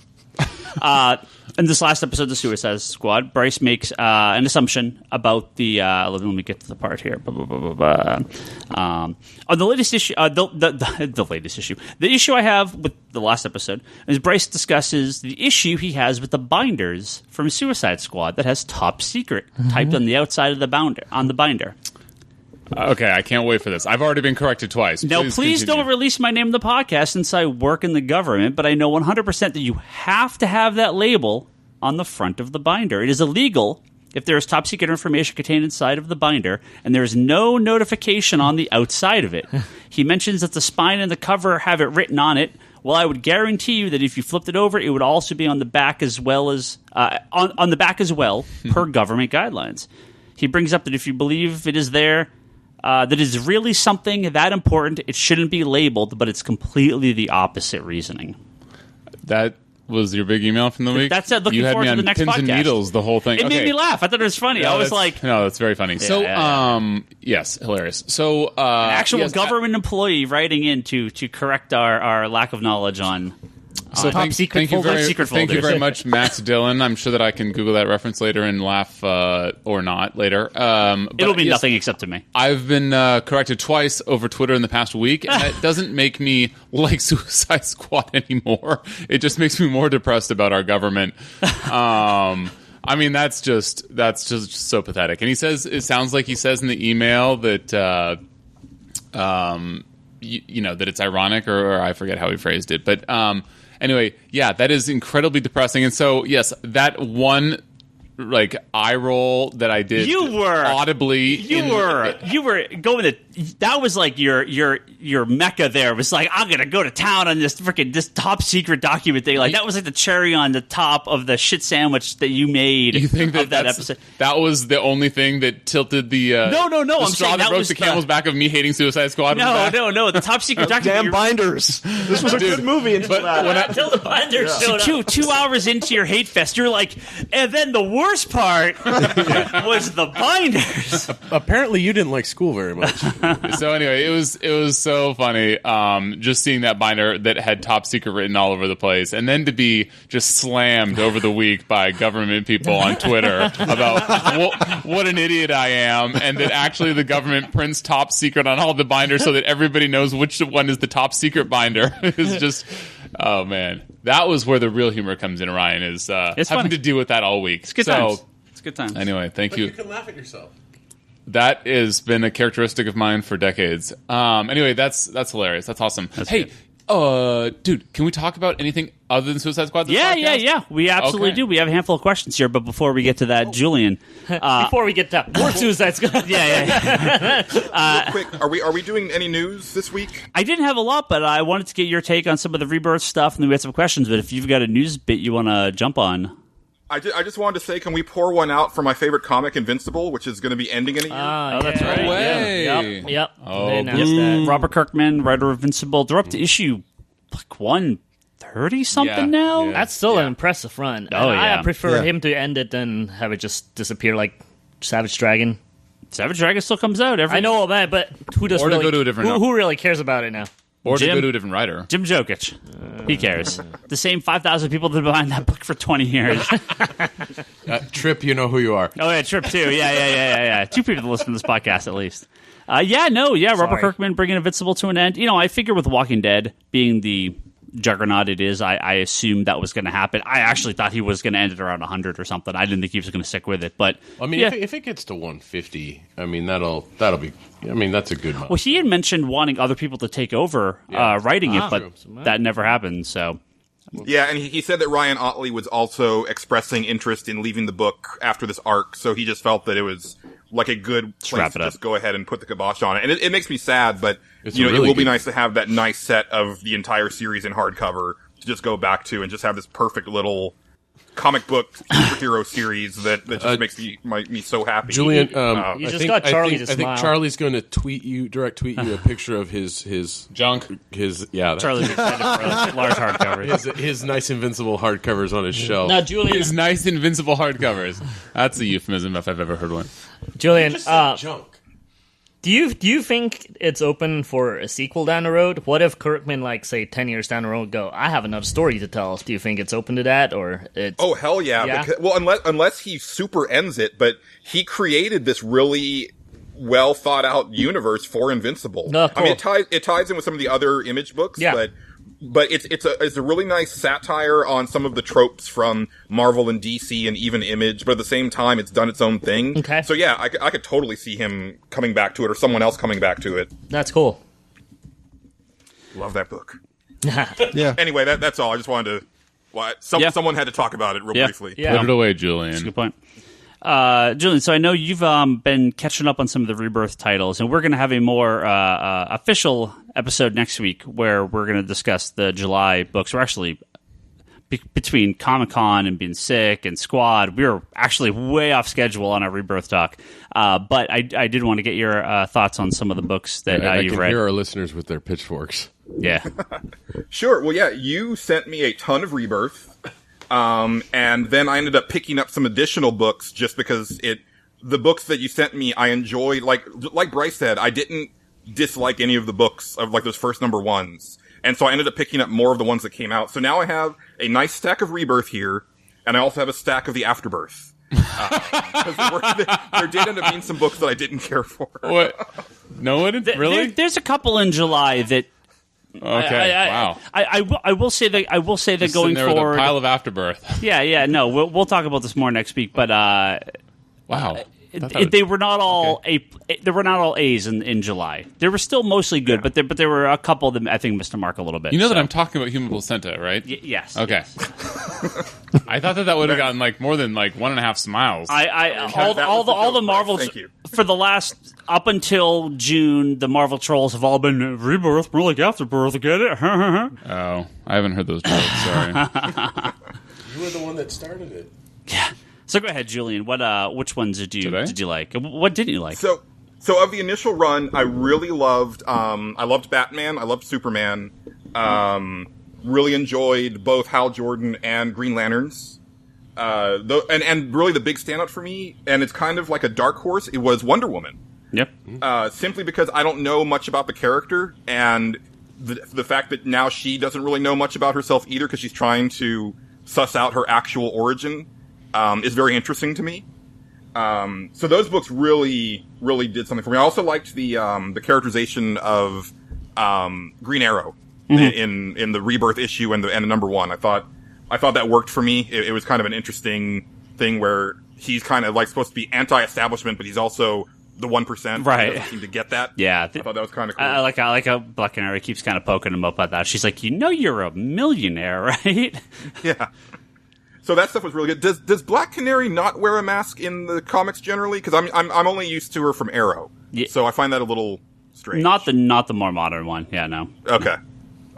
In this last episode of the Suicide Squad, Bryce makes an assumption about the. Let me get to the part here. On the latest issue, the latest issue, the issue I have with the last episode is Bryce discusses the issue he has with the binders from Suicide Squad that has "top secret" typed on the outside of the binder. Okay, I can't wait for this. I've already been corrected twice. Now, please don't release my name in the podcast since I work in the government, but I know 100% that you have to have that label on the front of the binder. It is illegal if there is top secret information contained inside of the binder, and there is no notification on the outside of it. He mentions that the spine and the cover have it written on it. Well, I would guarantee you that if you flipped it over, it would also be on the back as well as on the back as well, per government guidelines. He brings up that if you believe it is there, that is really something that important, it shouldn't be labeled, but it's completely the opposite reasoning. That was your big email from the week? That's it. Looking forward to the next podcast. You had me on pins and needles the whole thing. It made me laugh. I thought it was funny. I was like... No, that's very funny. Yes, hilarious. So, an actual government employee writing in to correct our lack of knowledge on... Thank you very much, Max Dillon. I'm sure that I can Google that reference later and laugh or not later. It'll be nothing except to me. I've been corrected twice over Twitter in the past week, and that doesn't make me like Suicide Squad anymore. It just makes me more depressed about our government. I mean, that's just so pathetic. And he says, it sounds like he says in the email that that it's ironic, or I forget how he phrased it, but. Anyway, yeah, that is incredibly depressing. And so, yes, that one eye roll that I did audibly. You were going to. That was like your mecca. There was like, I'm gonna go to town on this top secret document thing. Like that was like the cherry on the top of the shit sandwich that you made. You think that episode? That was the only thing that tilted the no. The I'm straw saying that broke the camel's back of me hating Suicide Squad. No. The top secret document. Damn binders! This was a good movie until that. Until the binders showed up. 2 hours into your hate fest, you're like, and then the worst part was the binders. Apparently, you didn't like school very much. So anyway, it was so funny just seeing that binder that had top secret written all over the place, and then to be just slammed over the week by government people on Twitter about what an idiot I am, and that actually the government prints top secret on all the binders so that everybody knows which one is the top secret binder. It's just, oh man, that was where the real humor comes in. Ryan is having funny. to deal with that all week. It's good times. It's good times. Anyway, thank you. You can laugh at yourself. That has been a characteristic of mine for decades. Anyway, that's hilarious. That's awesome. Hey, dude, can we talk about anything other than Suicide Squad? Yeah. We absolutely do. We have a handful of questions here, but before we get to that, Julian, before we get to more Suicide Squad, Real quick, are we doing any news this week? I didn't have a lot, but I wanted to get your take on some of the Rebirth stuff, and then we had some questions. But if you've got a news bit you want to jump on. I just wanted to say, can we pour one out for my favorite comic, Invincible, which is going to be ending in a year? That's right. No way. Yep. Oh, they announced that. Robert Kirkman, writer of Invincible. They're up to issue like 130 something now. Yeah. That's still an impressive run. Oh, And yeah. I prefer Yeah. him to end it than have it just disappear like Savage Dragon. Savage Dragon still comes out every. I know, man, but who does Or to really, go to a different- who really cares about it now? Or to Jim? go to a different writer. Jim Jokic. He cares. The same 5,000 people that have been behind that book for 20 years. Trip, you know who you are. Oh, yeah, Trip, too. Yeah. 2 people that listen to this podcast, at least. Robert Sorry. Kirkman bringing Invincible to an end. I figure with Walking Dead being the juggernaut it is, I assumed that was going to happen. I actually thought he was going to end it around 100 or something. I didn't think he was going to stick with it. But I mean, yeah. if it gets to 150, I mean, that'll be. I mean, that's a good month. Well, he had mentioned wanting other people to take over writing it, but True. that never happened. So Yeah, and he said that Ryan Otley was also expressing interest in leaving the book after this arc, so he just felt that it was like a good place wrap to it up. just go ahead and put the kibosh on it. And it makes me sad, but It's it really will be good. nice to have that nice set of the entire series in hardcover to just go back to and just have this perfect little comic book superhero series that just makes me so happy. Julian, You I just think, got Charlie I think, to I think smile. Charlie's going to direct tweet you a picture of his Junk. Charlie's excited for a large hardcover. his nice Invincible hardcovers on his shelf. Now, Julian, These nice Invincible hardcovers. That's a euphemism if I've ever heard one. Julian, Junk. do you think it's open for a sequel down the road? What if Kirkman, like, say, 10 years down the road, go, I have another story to tell? Do you think it's open to that, or it's... Oh, hell yeah. Yeah? Because, well, unless he super ends it, but he created this really well thought out universe for Invincible. Oh, I mean, cool. it ties in with some of the other Image books, Yeah. but it's a really nice satire on some of the tropes from Marvel and DC and even Image, but at the same time, it's done its own thing. Okay. So yeah, I could totally see him coming back to it or someone else coming back to it. That's cool. Love that book. Yeah. Anyway, that's all. I just wanted to. Yeah. Someone had to talk about it real Yeah. briefly. Yeah. Put it away, Julian. Good point. Julian, so I know you've been catching up on some of the Rebirth titles, and we're going to have a more official episode next week where we're going to discuss the July books. We're actually, between Comic-Con and being sick and Squad, we were actually way off schedule on our Rebirth talk. But I did want to get your thoughts on some of the books that I you've can read. hear our listeners with their pitchforks. Yeah. Sure. Well, yeah, you sent me a ton of Rebirth. And then I ended up picking up some additional books just because the books that you sent me, I enjoyed. Like Bryce said, I didn't dislike any of the books of like those first number ones. And so I ended up picking up more of the ones that came out. So now I have a nice stack of Rebirth here, and I also have a stack of the Afterbirth. There did end up being some books that I didn't care for. What? No one? Really? There's a couple in July that. Okay. Wow. I will say that Just going sitting there forward. with a pile of Afterbirth. Yeah. No, we'll talk about this more next week. But Wow. they were not all they were not all A's in July. They were still mostly good, but there were a couple that I think missed the mark a little bit. You know so. that I'm talking about human placenta, right? Yes. Okay. I thought that would have gotten like more than like 1.5 smiles. All the Marvels Thank you. for the last up until June, the Marvel trolls have all been Rebirth, more like Afterbirth. Get it? Oh, I haven't heard those jokes. Sorry. You were the one that started it. Yeah. So go ahead, Julian. Which ones did you like? What didn't you like? So of the initial run, I really loved. I loved Batman. I loved Superman. Really enjoyed both Hal Jordan and Green Lanterns. And really the big standout for me, and it's kind of like a dark horse. It was Wonder Woman. Yep. Simply because I don't know much about the character, and the fact that now she doesn't really know much about herself either, because she's trying to suss out her actual origin. Is very interesting to me. So those books really, really did something for me. I also liked the characterization of Green Arrow in the Rebirth issue and the number one. I thought that worked for me. It was kind of an interesting thing where he's kind of like supposed to be anti-establishment, but he's also the 1%. Right. He doesn't seem to get that. Yeah. I thought that was kind of cool. I like how Black Canary keeps kind of poking him up about that. She's like, you're a millionaire, right? Yeah. So that stuff was really good. Does Black Canary not wear a mask in the comics generally? Because I'm only used to her from Arrow, so I find that a little strange. Not the more modern one. Yeah, no. Okay,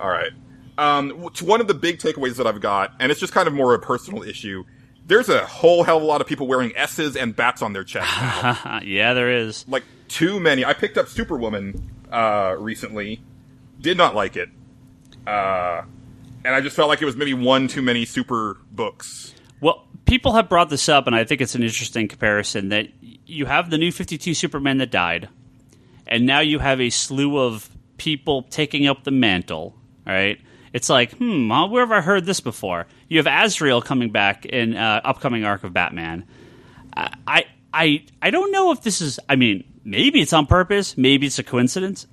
all right. One of the big takeaways that I've got, and it's just kind of more a personal issue. There's a whole hell of a lot of people wearing S's and bats on their chest now. Yeah, there is. Like too many. I picked up Superwoman recently. Did not like it. And I just felt like it was maybe one too many super books. Well, people have brought this up, and I think it's an interesting comparison that you have the New 52 Superman that died, and now you have a slew of people taking up the mantle, right? It's like, where have I heard this before? You have Azrael coming back in upcoming arc of Batman. I don't know if this is, I mean, maybe it's on purpose, maybe it's a coincidence,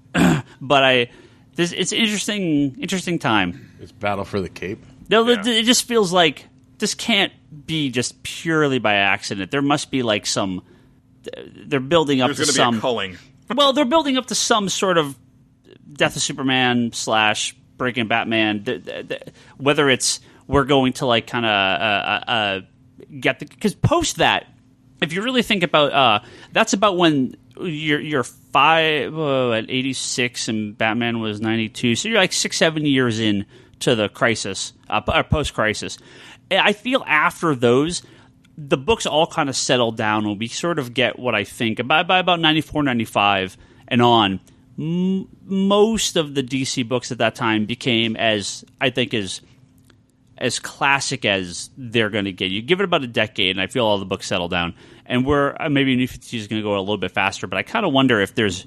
but it's an interesting time. It's Battle for the Cape. No, it just feels like this can't be just purely by accident. There must be like some. They're building up to some. There's going to be a culling. Well, they're building up to some sort of Death of Superman / Breaking Batman. Whether it's we're going to like kind of get the, because post that, if you really think about that's about when you're at 86 and Batman was 92, so you're like 6-7 years in to the crisis, or post-crisis. I feel after those, the books all kind of settle down and we sort of get what I think. By about 94, 95 and on, most of the DC books at that time became as classic as they're going to get. You give it about a decade, and I feel all the books settle down. And maybe New 52 is going to go a little bit faster, but I kind of wonder if there's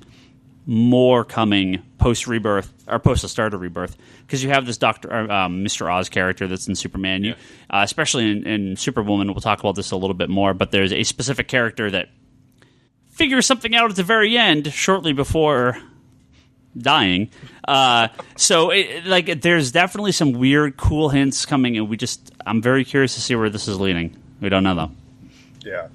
more coming post-Rebirth, or post the start of Rebirth, because you have this Mr. Oz character that's in Superman, especially in Superwoman. We'll talk about this a little bit more, but there's a specific character that figures something out at the very end, shortly before dying. There's definitely some weird, cool hints coming, and I'm very curious to see where this is leading. We don't know, though. Yeah.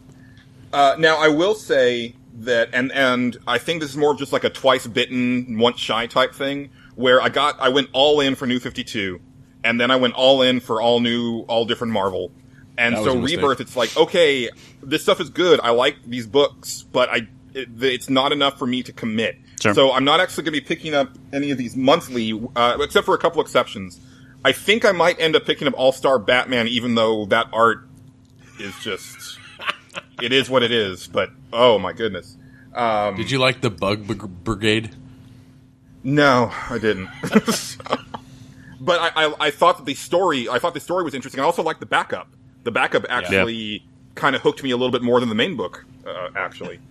Now, I will say that, and I think this is more of just like a twice bitten, once shy type thing, where I went all in for New 52, and then I went all in for all different Marvel. And so Rebirth, it's like, okay, this stuff is good. I like these books, but it's not enough for me to commit. Sure. So I'm not actually going to be picking up any of these monthly, except for a couple exceptions. I think I might end up picking up All-Star Batman, even though that art is just, it is what it is. But, oh my goodness. Did you like the Bug Brigade? No, I didn't. But I thought that the story was interesting. I also liked the backup. The backup actually kind of hooked me a little bit more than the main book, actually.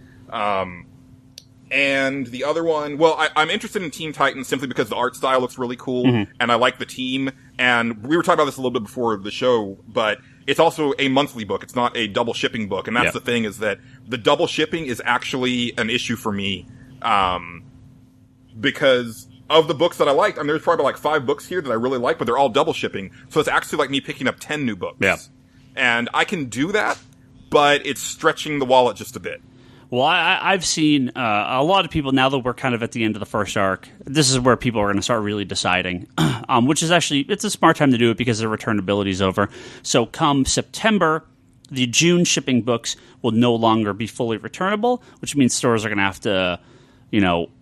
And the other one, well, I'm interested in Teen Titans simply because the art style looks really cool, and I like the team. And we were talking about this a little bit before the show, but it's also a monthly book. It's not a double shipping book. And that's the thing, is that the double shipping is actually an issue for me. Because of the books that I liked, I mean, there's probably like 5 books here that I really like, but they're all double shipping. So it's actually like me picking up 10 new books. Yeah. And I can do that, but it's stretching the wallet just a bit. Well, I've seen a lot of people, now that we're kind of at the end of the first arc, this is where people are going to start really deciding, which is actually, it's a smart time to do it because the returnability is over. So come September, the June shipping books will no longer be fully returnable, which means stores are going to have to,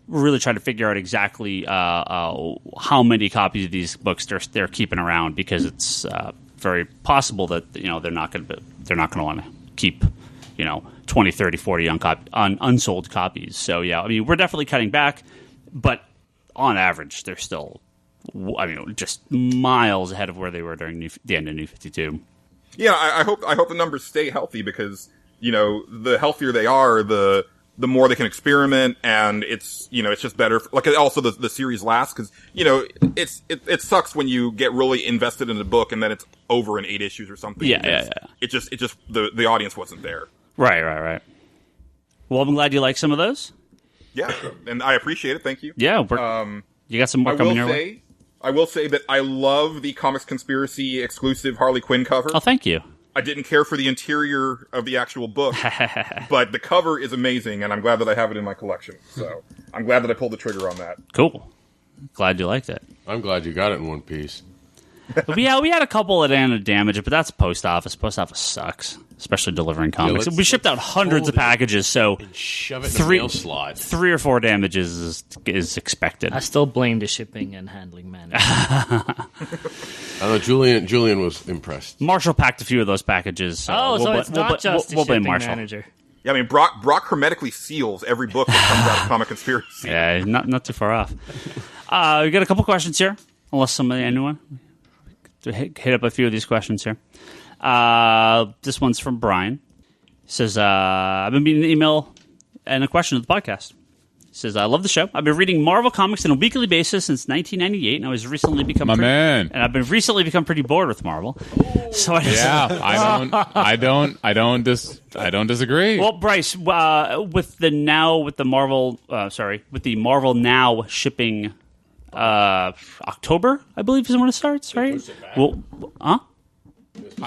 really try to figure out exactly how many copies of these books they're keeping around, because it's very possible that they're not going to want to keep 20, 30, 40 unsold copies. So yeah, I mean, we're definitely cutting back, but on average, they're still, just miles ahead of where they were during the end of New 52. Yeah, I hope the numbers stay healthy, because the healthier they are, the more they can experiment, and it's just better. Like, also the series lasts, because it sucks when you get really invested in a book and then it's over in 8 issues or something. Yeah. It just the audience wasn't there. Right. Well, I'm glad you like some of those. Yeah, and I appreciate it. Thank you. Yeah, you got some more coming your way. I will say that I love the Comics Conspiracy exclusive Harley Quinn cover. Oh, thank you. I didn't care for the interior of the actual book, but the cover is amazing, and I'm glad that I have it in my collection. So I'm glad that I pulled the trigger on that. Cool. Glad you liked it. I'm glad you got it in one piece. We had a couple that ended damage, but that's post office. Post office sucks, especially delivering comics. We shipped out hundreds of packages, so shove it in the mail slot. 3 or 4 damages is expected. I still blame the shipping and handling manager. I know Julian was impressed. Marshall packed a few of those packages. So it's not just the shipping manager. Yeah, I mean, Brock hermetically seals every book that comes out of Comic Conspiracy. Yeah, not too far off. We got a couple questions here. Unless anyone to hit up a few of these questions here. This one's from Brian. He says, I've been reading an email and a question of the podcast. He says, I love the show. I've been reading Marvel comics on a weekly basis since 1998, and I've recently become pretty bored with Marvel. So I don't disagree. Well, Bryce, with the Marvel Now shipping October, I believe is when it starts, right?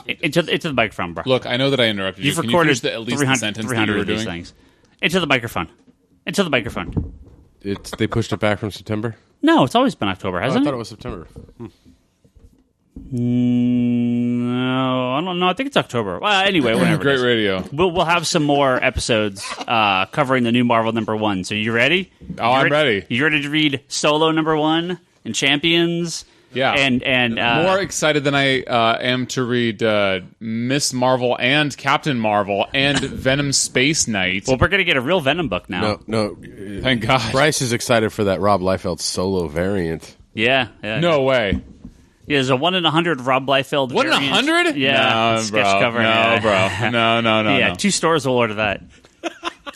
Into the microphone, bro. Look, I know that I interrupted you. You've recorded at least the sentence that you were doing. Things. Into the microphone. They pushed it back from September? No, it's always been October, hasn't it? I thought it was September. No, I don't know. I think it's October. Well, anyway, whatever. Great radio. We'll have some more episodes covering the new Marvel #1. So you ready? I'm ready. You ready to read Solo #1 and Champions? Yeah, and more excited than I am to read Miss Marvel and Captain Marvel and Venom Space Knight. Well, we're gonna get a real Venom book now. No, thank God. Bryce is excited for that Rob Liefeld solo variant. Yeah. No way. Yeah, there's a 1 in 100 Rob Liefeld. 1 in 100? Yeah, no, sketch bro. cover. No, bro. No. Yeah, 2 stores will order that.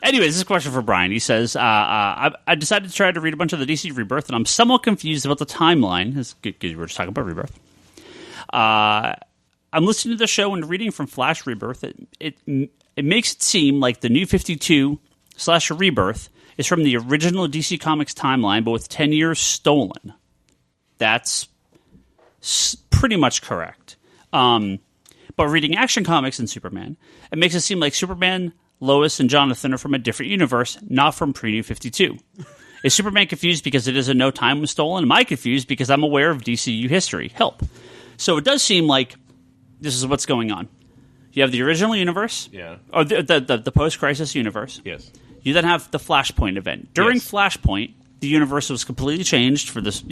Anyways, this is a question for Brian. He says, I decided to try to read a bunch of the DC Rebirth, and I'm somewhat confused about the timeline. Because we're just talking about Rebirth. I'm listening to the show and reading from Flash Rebirth. It makes it seem like the New 52/Rebirth is from the original DC Comics timeline, but with 10 years stolen. That's pretty much correct. But reading Action Comics and Superman, it makes it seem like Superman, Lois, and Jonathan are from a different universe, not from pre-New 52. Is Superman confused because it doesn't know time was stolen? Am I confused because I'm aware of DCU history? Help. So it does seem like this is what's going on. You have the original universe, or the post-crisis universe. Yes. You then have the Flashpoint event. During Flashpoint, the universe was completely changed for this,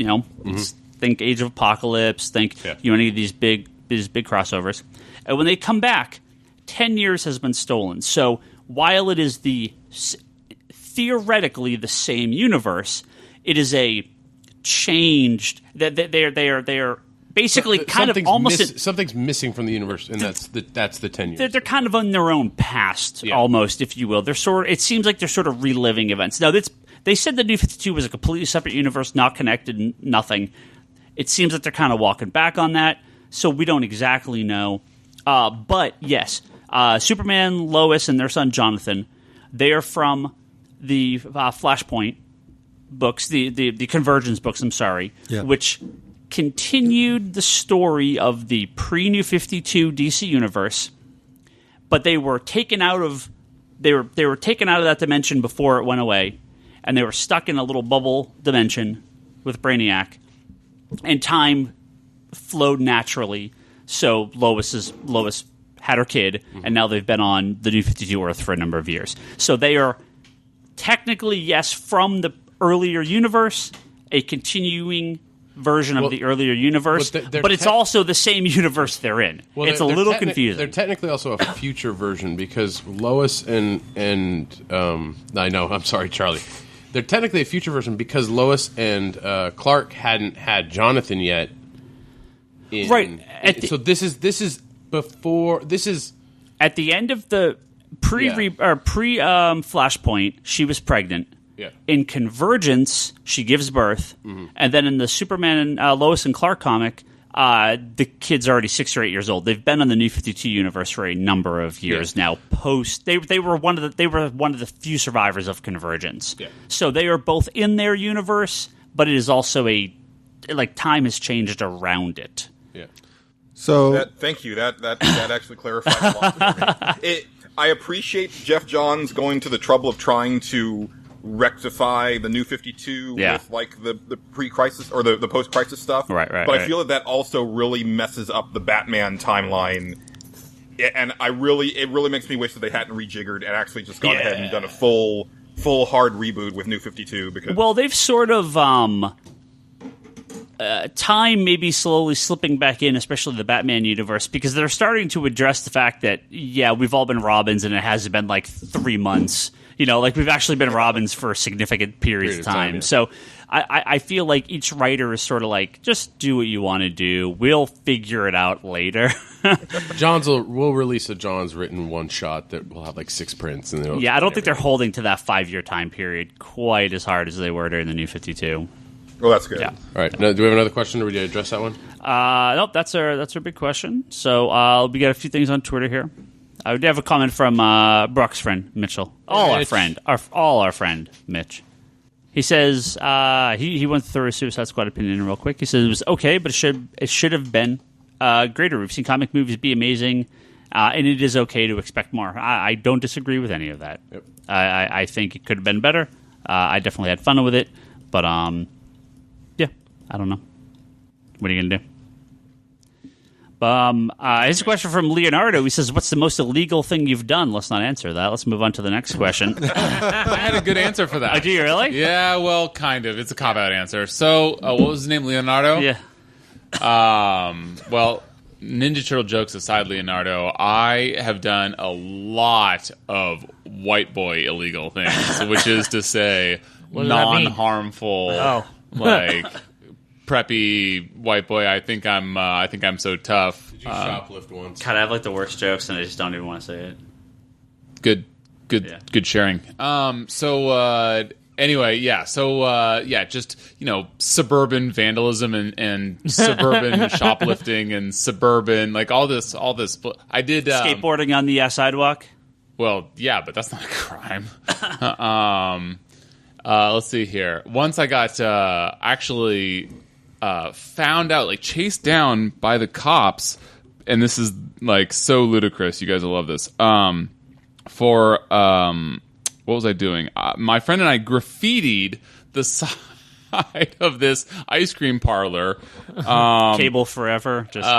think Age of Apocalypse, any of these big crossovers. And when they come back, 10 years has been stolen. So while it is theoretically the same universe, it is a changed that they are basically kind of almost something's missing from the universe, and that's the 10 years. They're kind of on their own past, almost, if you will. It seems like they're sort of reliving events. Now, they said the New 52 was a completely separate universe, not connected, nothing. It seems that they're kind of walking back on that, so we don't exactly know. But yes, Superman, Lois, and their son Jonathan, they are from the Flashpoint books, the Convergence books, which continued the story of the pre-New 52 DC universe, but they were taken out of that dimension before it went away, and they were stuck in a little bubble dimension with Brainiac, and time flowed naturally. So Lois had her kid, and now they've been on the New 52 Earth for a number of years. So they are technically, yes, from the earlier universe, a continuing version of the earlier universe, but it's also the same universe they're in. It's a little confusing. They're technically also a future version because Lois and I know, I'm sorry, Charlie. They're technically a future version because Lois and Clark hadn't had Jonathan yet. Right. So this is before. This is at the end of the pre Flashpoint. She was pregnant. Yeah. In Convergence, she gives birth, and then in the Superman and Lois and Clark comic, the kid's already 6 or 8 years old. They've been on the New 52 universe for a number of years now. They were one of the few survivors of Convergence. Yeah. So they are both in their universe, but it is also time has changed around it. Yeah. So thank you. That actually clarifies a lot for me. I appreciate Jeff Johns going to the trouble of trying to rectify the New 52 with the pre-crisis or the post-crisis stuff. Right. But I feel that also really messes up the Batman timeline, and it really makes me wish that they hadn't rejiggered and actually just gone ahead and done a full hard reboot with New 52 because they've sort of time maybe slowly slipping back in, especially the Batman universe, because they're starting to address the fact that we've all been Robins and it hasn't been 3 months. Like we've actually been Robins for significant periods of time. Yeah. So I feel like each writer is sort of like, just do what you want to do. We'll figure it out later. We'll release a John's written one shot that will have like 6 prints. And Yeah, I don't think they're holding to that 5-year time period quite as hard as they were during the New 52. Well, that's good. Yeah. All right. Now, do we have another question, or would you address that one? Nope, that's our big question. So we got a few things on Twitter here. I would have a comment from Brock's friend Mitchell. Our friend Mitch. He says he went through a Suicide Squad opinion real quick. He says it was okay, but it should have been greater. We've seen comic movies be amazing, and it is okay to expect more. I don't disagree with any of that. Yep. I think it could have been better. I definitely had fun with it, but yeah, I don't know. What are you gonna do? Here's a question from Leonardo. He says, "What's the most illegal thing you've done?" Let's not answer that. Let's move on to the next question. I had a good answer for that. Oh, do you really? Yeah, well, kind of. It's a cop-out answer. So, what was his name? Leonardo? Yeah. Well, Ninja Turtle jokes aside, Leonardo, I have done a lot of white boy illegal things, which is to say, What does that mean? non-harmful, like preppy white boy. I think I'm so tough. Did you shoplift once? God, I have like the worst jokes, and I just don't even want to say it. Good sharing. Anyway, yeah. So, just, suburban vandalism and suburban shoplifting and suburban, like all this. I did Skateboarding on the sidewalk. Well, yeah, but that's not a crime. Let's see here. Once I got found out, like chased down by the cops, and this is like so ludicrous. You guys will love this. What was I doing? My friend and I graffitied the side of this ice cream parlor. Cable forever. Just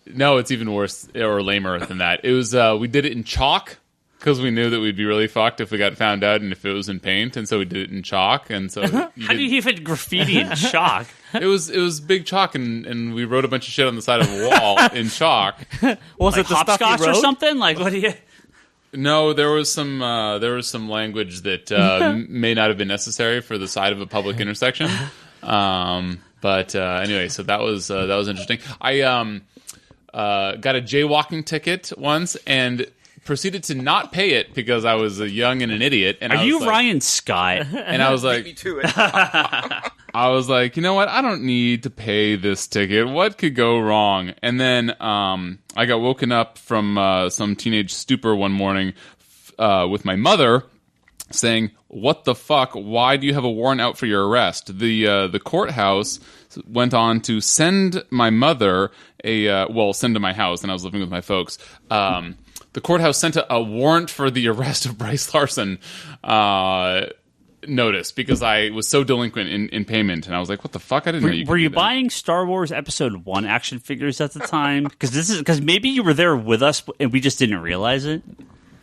No, it's even worse or lamer than that. It was we did it in chalk because we knew that we'd be really fucked if we got found out and if it was in paint, and so we did it in chalk. And so how do you even graffiti in chalk? It was big chalk, and we wrote a bunch of shit on the side of a wall in chalk. Was it the hopscotch or something? Like, what do you? No, there was some language that may not have been necessary for the side of a public intersection. But anyway, so that was interesting. I got a jaywalking ticket once and proceeded to not pay it because I was young and an idiot. And Are you Ryan Scott? And I was like, Beat me to it. I was like, you know what? I don't need to pay this ticket. What could go wrong? And then I got woken up from some teenage stupor one morning with my mother saying, "What the fuck? Why do you have a warrant out for your arrest?" The courthouse went on to send my mother send to my house, and I was living with my folks. The courthouse sent a warrant for the arrest of Bryce Larsen notice because I was so delinquent in payment, and I was like, "What the fuck? I didn't know you." Were you buying Star Wars Episode 1 action figures at the time? Because maybe you were there with us and we just didn't realize it.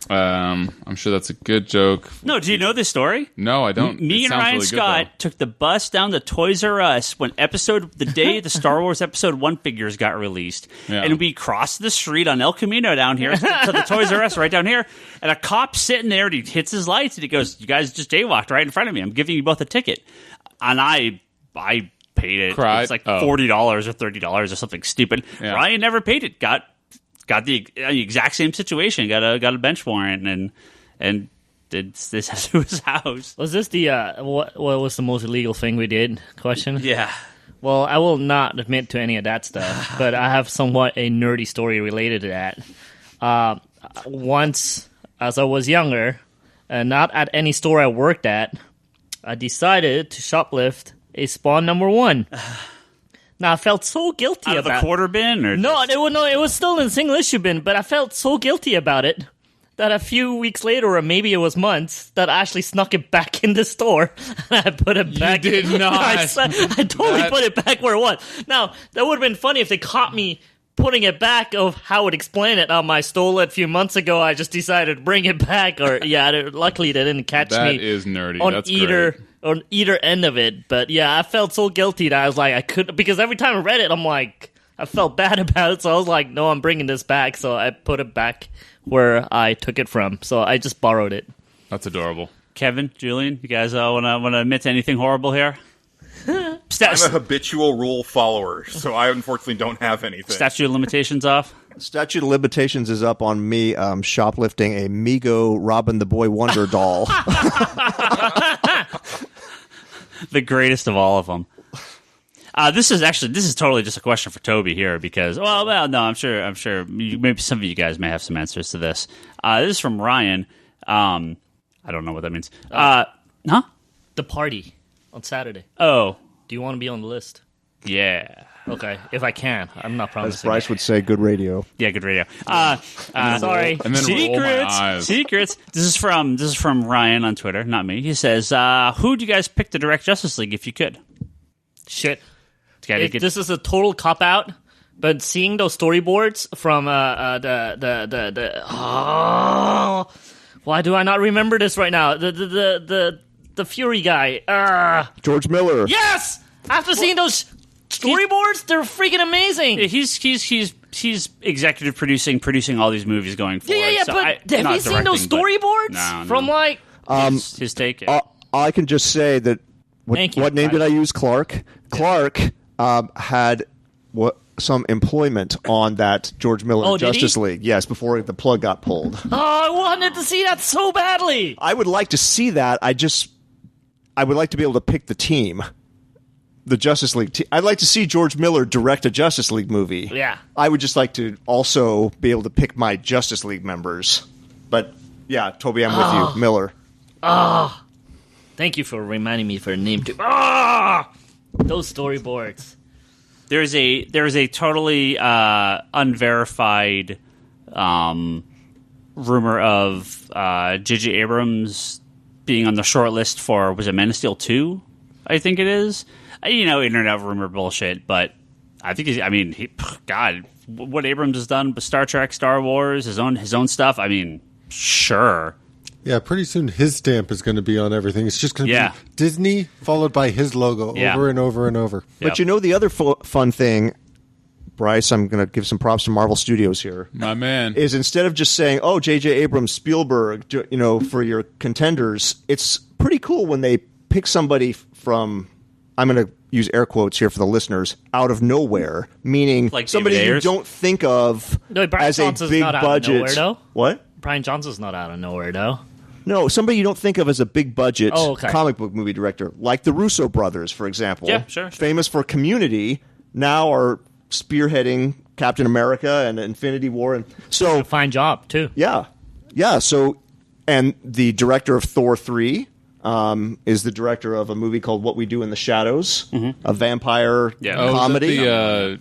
I'm sure that's a good joke. No, do you know this story? No, I don't. Me and Ryan Scott took the bus down to Toys R Us when the day the Star Wars Episode 1 figures got released. Yeah. And we crossed the street on El Camino down here to the Toys R Us right down here. And a cop sitting there, and he hits his lights, and he goes, "You guys just jaywalked right in front of me. I'm giving you both a ticket." And I paid it. Cried? It's like $40 or $30 or something stupid. Yeah. Ryan never paid it. Got the exact same situation. Got a bench warrant and did this to his house. Was this the what was the most illegal thing we did question? Yeah. Well, I will not admit to any of that stuff, but I have somewhat a nerdy story related to that. Once, as I was younger, not at any store I worked at, I decided to shoplift a Spawn #1. Now, I felt so guilty Out of about the quarter bin? Or No, it was still in the single issue bin, but I felt so guilty about it that a few weeks later, or maybe it was months, that I actually snuck it back in the store. And I put it back. You did not. I totally put it back where it was. Now, that would have been funny if they caught me putting it back. Of how I would explain it. I stole it a few months ago. I just decided to bring it back. Or luckily they didn't catch me. That is nerdy. On That's either great. on either end of it. But yeah, I felt so guilty that I was like, I couldn't, because every time I read it, I'm like, I felt bad about it. So I was like, no, I'm bringing this back. So I put it back where I took it from. So I just borrowed it. That's adorable. Kevin, Julian, you guys want to admit to anything horrible here? I'm a habitual rule follower, so I unfortunately don't have anything. Statute of limitations off? Statute of limitations is up on me shoplifting a Mego Robin the Boy Wonder doll. The greatest of all of them. This is totally just a question for Toby here because no, I'm sure maybe some of you guys may have some answers to this. This is from Ryan. I don't know what that means. Huh? The party on Saturday. Oh, Do you want to be on the list? yeah. Okay, if I can. I'm not As promising. Bryce would say, good radio. Yeah, good radio. Sorry. And then roll my eyes. Secrets. This is from Ryan on Twitter, not me. He says, "Who do you guys pick to direct Justice League if you could?" Shit. This is a total cop out. But seeing those storyboards from why do I not remember this right now? The Fury guy. George Miller. Yes. After seeing those storyboards, they're freaking amazing. Yeah, he's executive producing all these movies going forward. Yeah. So But have not you seen those directing, but- storyboards No. from like? His take. I can just say that. Thank you, What name Bryce. did I use? Clark. Clark had some employment on that George Miller Oh, did he? Justice League. Yes, before the plug got pulled. Oh, I wanted to see that so badly. I would like to see that. I would like to be able to pick the team. The Justice League team. I'd like to see George Miller direct a Justice League movie. Yeah. I would just like to also be able to pick my Justice League members. But yeah, Toby, I'm with you. Miller. Thank you for reminding me for a name too. Those storyboards. There is a totally unverified rumor of J.J. Abrams being on the short list for, was it Man of Steel 2? I think it is. Internet rumor bullshit, but I think God, what Abrams has done with Star Trek, Star Wars, his own stuff, sure. Yeah, pretty soon his stamp is going to be on everything. It's just going to Yeah. be Disney followed by his logo Yeah. over and over and over. But the other fun thing, Bryce, I'm going to give some props to Marvel Studios here, My man. is instead of just saying, oh, J.J. Abrams, Spielberg, for your contenders, it's pretty cool when they pick somebody from, I'm going to use air quotes here for the listeners, out of nowhere, meaning Like somebody David you Ayers? don't think of No, Brian as a Johnson's big not out budget. of nowhere, though. What? Brian Johnson's not out of nowhere, though. No, somebody you don't think of as a big budget comic book movie director, like the Russo brothers, for example. Yeah, sure. Famous for Community, now are spearheading Captain America and Infinity War, and so Fine job too. yeah. So, and the director of Thor 3 is the director of a movie called What We Do in the Shadows, a vampire comedy. The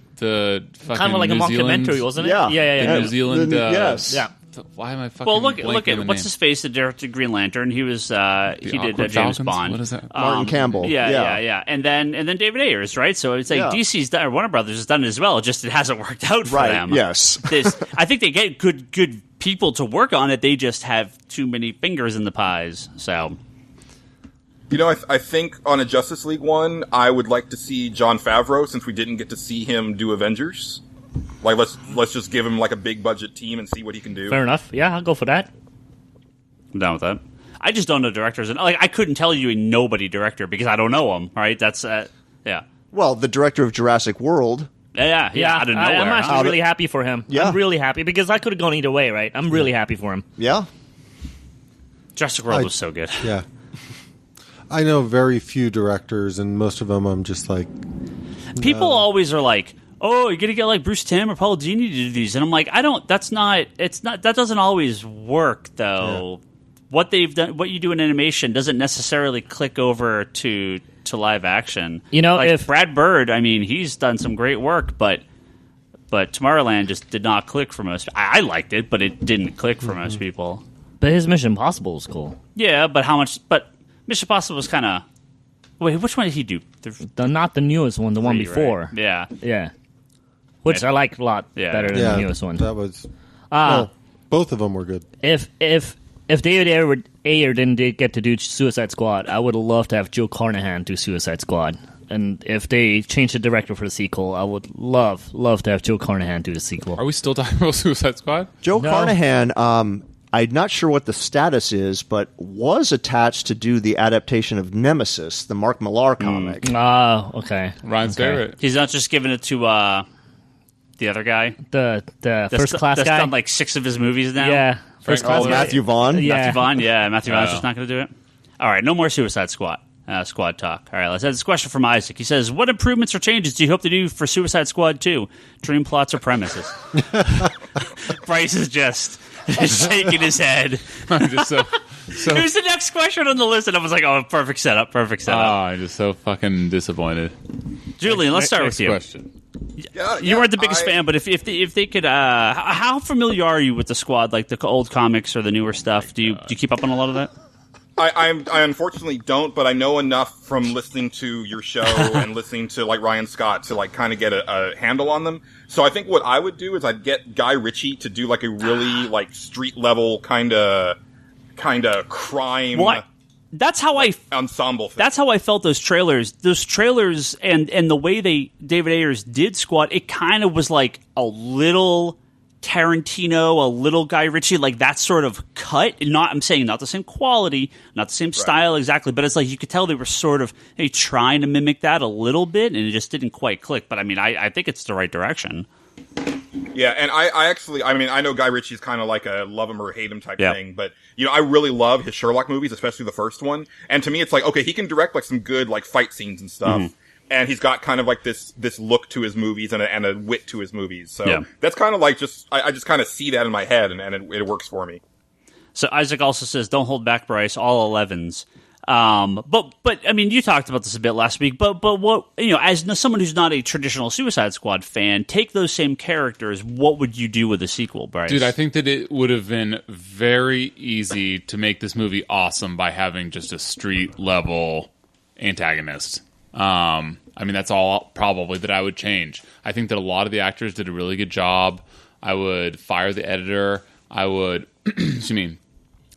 fucking Kind of like New a Zealand, mockumentary, wasn't it? Yeah. Yeah. The New Zealand. Yes. Yeah. Why am I fucking? Well, look blanking at the what's name? his face that directed Green Lantern. He was he did Awkward James Falcons? Bond. What is that? Martin Campbell. Yeah. And then David Ayers, right? So it's like Yeah. DC's done, or Warner Brothers has done it as well. Just it hasn't worked out for Right, them. yes. I think they get good people to work on it. They just have too many fingers in the pies. So I think on a Justice League one, I would like to see Jon Favreau, since we didn't get to see him do Avengers. Like, let's just give him like a big budget team and see what he can do. Fair enough. Yeah, I'll go for that. I'm down with that. I just don't know directors, and I couldn't tell you a nobody director because I don't know them. Right? That's yeah. Well, the director of Jurassic World. Yeah, out of nowhere. I'm actually huh? really happy for him. Yeah. I'm really happy because I could have gone either way, right? I'm really happy for him. Yeah. Jurassic World was so good. Yeah. I know very few directors, and most of them I'm just like... People always are like, "Oh, you're gonna get like Bruce Timm or Paul Dini to do these," and I'm like, that doesn't always work though. Yeah. What they've done, what you do in animation, doesn't necessarily click over to live action. If Brad Bird, he's done some great work, but Tomorrowland just did not click for most. I liked it, but it didn't click for most people. But his Mission Impossible is cool. Yeah, but how much? But Mission Impossible was kind of. Wait, which one did he do? Not the newest one, the one before. Right? Yeah. Which I liked a lot better than the newest one. That was... both of them were good. If David Ayer didn't get to do Suicide Squad, I would love to have Joe Carnahan do Suicide Squad. And if they change the director for the sequel, I would love to have Joe Carnahan do the sequel. Are we still talking about Suicide Squad? Joe Carnahan, I'm not sure what the status is, but was attached to do the adaptation of Nemesis, the Mark Millar comic. Okay. Ryan's favorite. He's not just giving it to the other guy. The first class that's guy. done like 6 of his movies now. Yeah. First class guy. Matthew Vaughn? Yeah. Matthew Vaughn. Yeah, Matthew Vaughn's just not going to do it. All right, no more Suicide Squad. Squad talk. All right, let's have this question from Isaac. He says, what improvements or changes do you hope to do for Suicide Squad 2? Dream plots or premises? Bryce is just shaking his head. I'm just so Who's the next question on the list? And I was like, oh, perfect setup. I'm just so fucking disappointed. Julian, let's start Next with you. question. You weren't the biggest fan, but if they could, how familiar are you with the Squad, like the old comics or the newer stuff? Do you keep up on a lot of that? I unfortunately don't, but I know enough from listening to your show and listening to like Ryan Scott to like kind of get a handle on them. So I think what I would do is I'd get Guy Ritchie to do like a really like street level kind of crime. What? That's how ensemble thing. That's how I felt those trailers. Those trailers and the way David Ayers did Squad, it kind of was like a little Tarantino, a little Guy Ritchie, like that sort of cut. I'm saying not the same quality, not the same style exactly, but it's like you could tell they were sort of trying to mimic that a little bit, and it just didn't quite click. But I mean, I think it's the right direction. Yeah, and I know Guy Ritchie's kind of like a love him or hate him type thing, but I really love his Sherlock movies, especially the first one. And to me, it's like, okay, he can direct like some good like fight scenes and stuff. Mm-hmm. And he's got kind of like this look to his movies and a wit to his movies. So that's kind of like I just kind of see that in my head and it works for me. So Isaac also says, don't hold back, Bryce, all 11s. But I mean, you talked about this a bit last week, but what, as someone who's not a traditional Suicide Squad fan, take those same characters. What would you do with a sequel, Bryce? Dude, I think that it would have been very easy to make this movie awesome by having just a street level antagonist. I mean, that's all probably that I would change. I think that a lot of the actors did a really good job. I would fire the editor. I would, I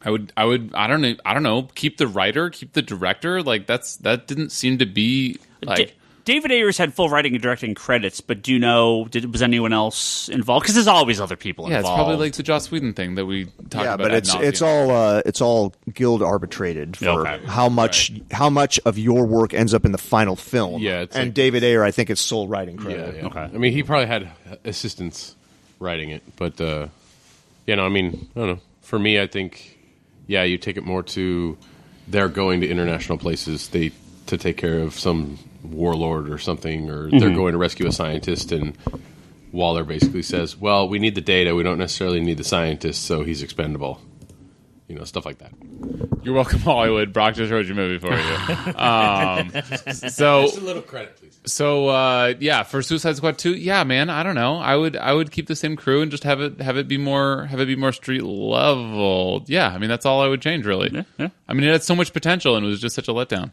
don't know, keep the writer, keep the director. Like that didn't seem to be like. David Ayers had full writing and directing credits, but do you know, was anyone else involved? Because there's always other people involved. Yeah, it's probably like the Joss Whedon thing that we talked about. Yeah, but it's all guild arbitrated for how much of your work ends up in the final film. Yeah, and like, David Ayer, I think, is sole writing credit. Yeah. Okay. I mean, he probably had assistants writing it, but I don't know. For me, I think, you take it more to they're going to international places to take care of some warlord or something, or they're going to rescue a scientist, and Waller basically says, well, we need the data, we don't necessarily need the scientist, so he's expendable. Stuff like that. You're welcome, Hollywood. Brock just wrote your movie for you. So just a little credit, please. So for Suicide Squad 2, man, I don't know. I would keep the same crew and just have it be more street level. Yeah, I mean that's all I would change really. Yeah. I mean it had so much potential and it was just such a letdown.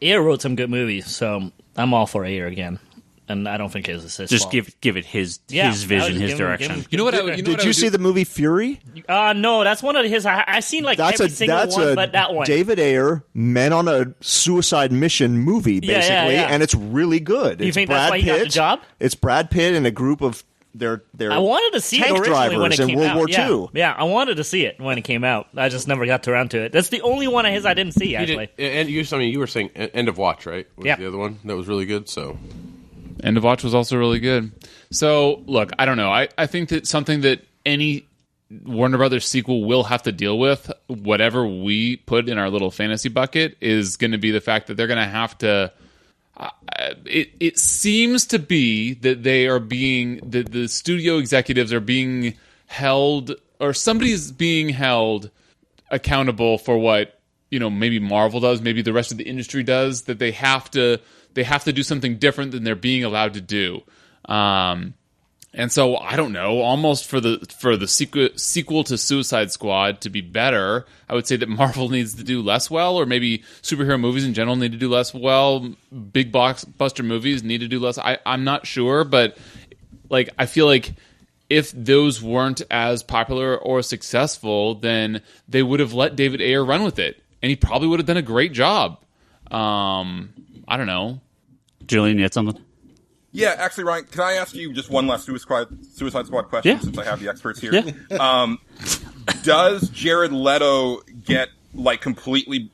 Ayer wrote some good movies, so I'm all for Ayer again. And I don't think it's his just fault. give it his vision, his direction. You know what? Did you see the movie Fury? No, that's one of his. I've seen like every single one, but that one. David Ayer, men on a suicide mission movie, basically, and it's really good. You think that's why he got the job? It's Brad Pitt and a group of their I wanted to see tank it originally when it drivers came in out. World War II. Yeah, I wanted to see it when it came out. I just never got around to it. That's the only one of his I didn't see actually. And you were saying End of Watch, right? Was the other one that was really good. So. End of Watch was also really good. So, look, I don't know. I think that something that any Warner Brothers sequel will have to deal with, whatever we put in our little fantasy bucket, is going to be the fact that they're going to have to... It seems to be that they are being... the studio executives are being held... or somebody's being held accountable for what, maybe Marvel does, maybe the rest of the industry does, that they have to do something different than they're being allowed to do. And so I don't know, almost for the sequel to Suicide Squad to be better, I would say that Marvel needs to do less well, or maybe superhero movies in general need to do less well. Big blockbuster movies need to do less. I'm not sure, but I feel like if those weren't as popular or successful, then they would have let David Ayer run with it, and he probably would have done a great job. I don't know. Julian, you had something? Yeah, actually, Ryan, can I ask you just one last Suicide Squad question since I have the experts here? Yeah. Does Jared Leto get completely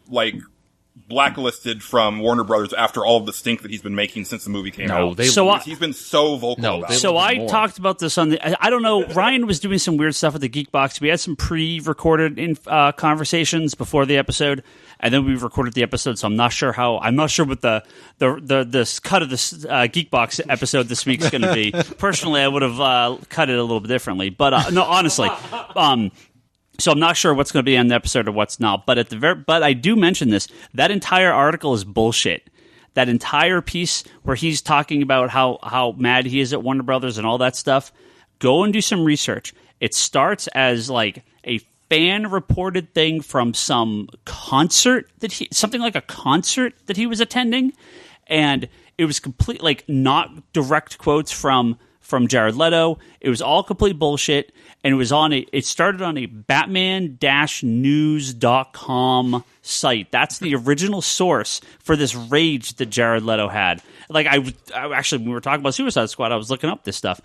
blacklisted from Warner Brothers after all of the stink that he's been making since the movie came out? He's been so vocal about it. So I talked about this on the. I don't know. Ryan was doing some weird stuff at the Geek Box. We had some pre-recorded conversations before the episode, and then we recorded the episode. So I'm not sure what the cut of this Geek Box episode this week is going to be. Personally, I would have cut it a little bit differently, but no, honestly. So I'm not sure what's going to be on the episode or what's not, but but I do mention this. That entire article is bullshit. That entire piece where he's talking about how mad he is at Warner Brothers and all that stuff. Go and do some research. It starts as like a fan reported thing from some concert something like a concert that he was attending, and it was complete not direct quotes from Jared Leto. It was all complete bullshit. And it started on a Batman-news.com site. That's the original source for this rage that Jared Leto had. I actually, when we were talking about Suicide Squad, I was looking up this stuff.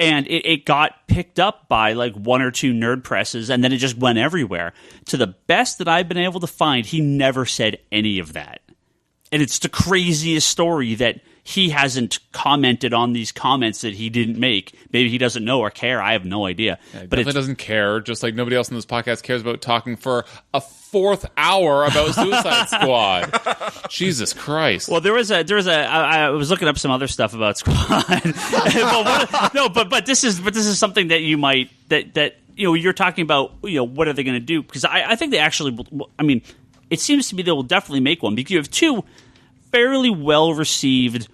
And it got picked up by one or two nerd presses, and then it just went everywhere. To the best that I've been able to find, he never said any of that. And it's the craziest story that he hasn't commented on these comments that he didn't make. Maybe he doesn't know or care. I have no idea. Yeah, but it doesn't care, just like nobody else in this podcast cares about talking for a fourth hour about Suicide Squad. Jesus Christ. Well, I was looking up some other stuff about Squad. but this is something that you might that you're talking about. What are they going to do? Because I think they actually. I mean, it seems to me they will definitely make one because you have two fairly well-received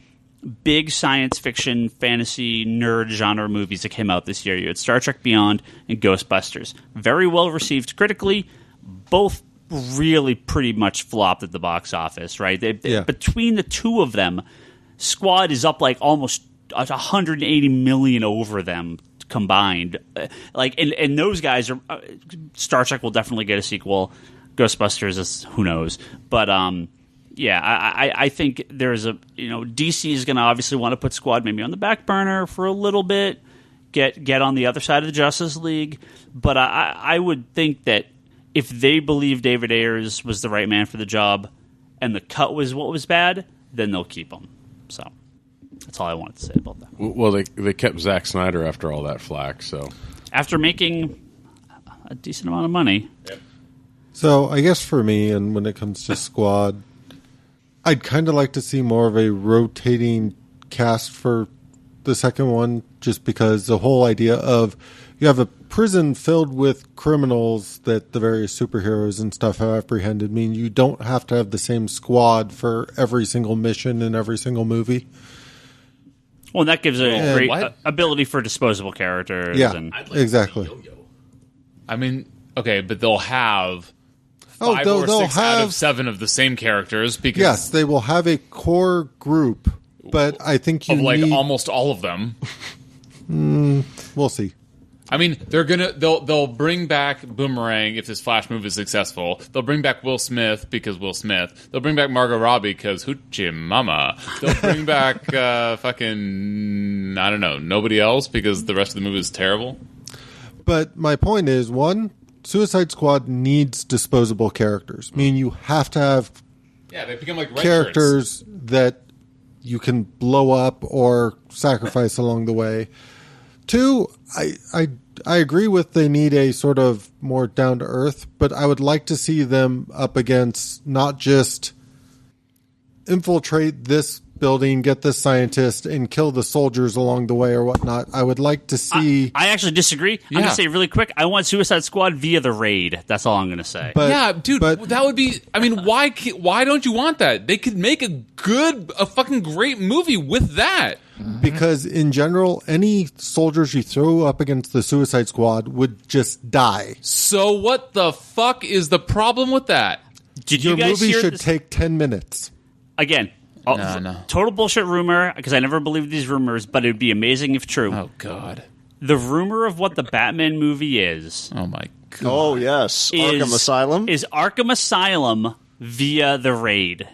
big science fiction, fantasy, nerd genre movies that came out this year. You had Star Trek Beyond and Ghostbusters. Very well-received critically. Both really pretty much flopped at the box office, right? Between the two of them, Squad is up almost 180 million over them combined. And those guys are... Star Trek will definitely get a sequel. Ghostbusters is... who knows? But... yeah, I think there's DC is going to obviously want to put Squad maybe on the back burner for a little bit, get on the other side of the Justice League. But I would think that if they believe David Ayers was the right man for the job and the cut was what was bad, then they'll keep him. So that's all I wanted to say about that. Well, they kept Zack Snyder after all that flack. So after making a decent amount of money. Yep. So I guess for me, and when it comes to Squad, I'd kind of like to see more of a rotating cast for the second one, just because the whole idea of you have a prison filled with criminals that the various superheroes and stuff have apprehended mean you don't have to have the same squad for every single mission in every single movie. Well, that gives a great ability for disposable characters. Yeah, exactly. I mean, okay, but they'll have... five or six out of 7 of the same characters because yes, they will have a core group, but I think you need almost all of them. We'll see. I mean, they'll bring back Boomerang if this Flash movie is successful. They'll bring back Will Smith because Will Smith. They'll bring back Margot Robbie because Hoochie Mama. They'll bring back fucking I don't know, nobody else because the rest of the movie is terrible. But my point is, one, Suicide Squad needs disposable characters. I mean, you have to have they become like red characters that you can blow up or sacrifice along the way. Two, I agree with they need a sort of more down to earth, but I would like to see them up against not just infiltrate this building, get this scientist, and kill the soldiers along the way or whatnot. I would like to see... I actually disagree. I'm going to say really quick, I want Suicide Squad via the raid. That's all I'm going to say. But that would be... I mean, why don't you want that? They could make a fucking great movie with that. Because in general, any soldiers you throw up against the Suicide Squad would just die. So what the fuck is the problem with that? Your movie should take 10 minutes. Again... No. Total bullshit rumor, because I never believed these rumors, but it would be amazing if true. Oh, God. The rumor of what the Batman movie is... Oh, my God. Oh, yes. Arkham Asylum? Is Arkham Asylum via the raid.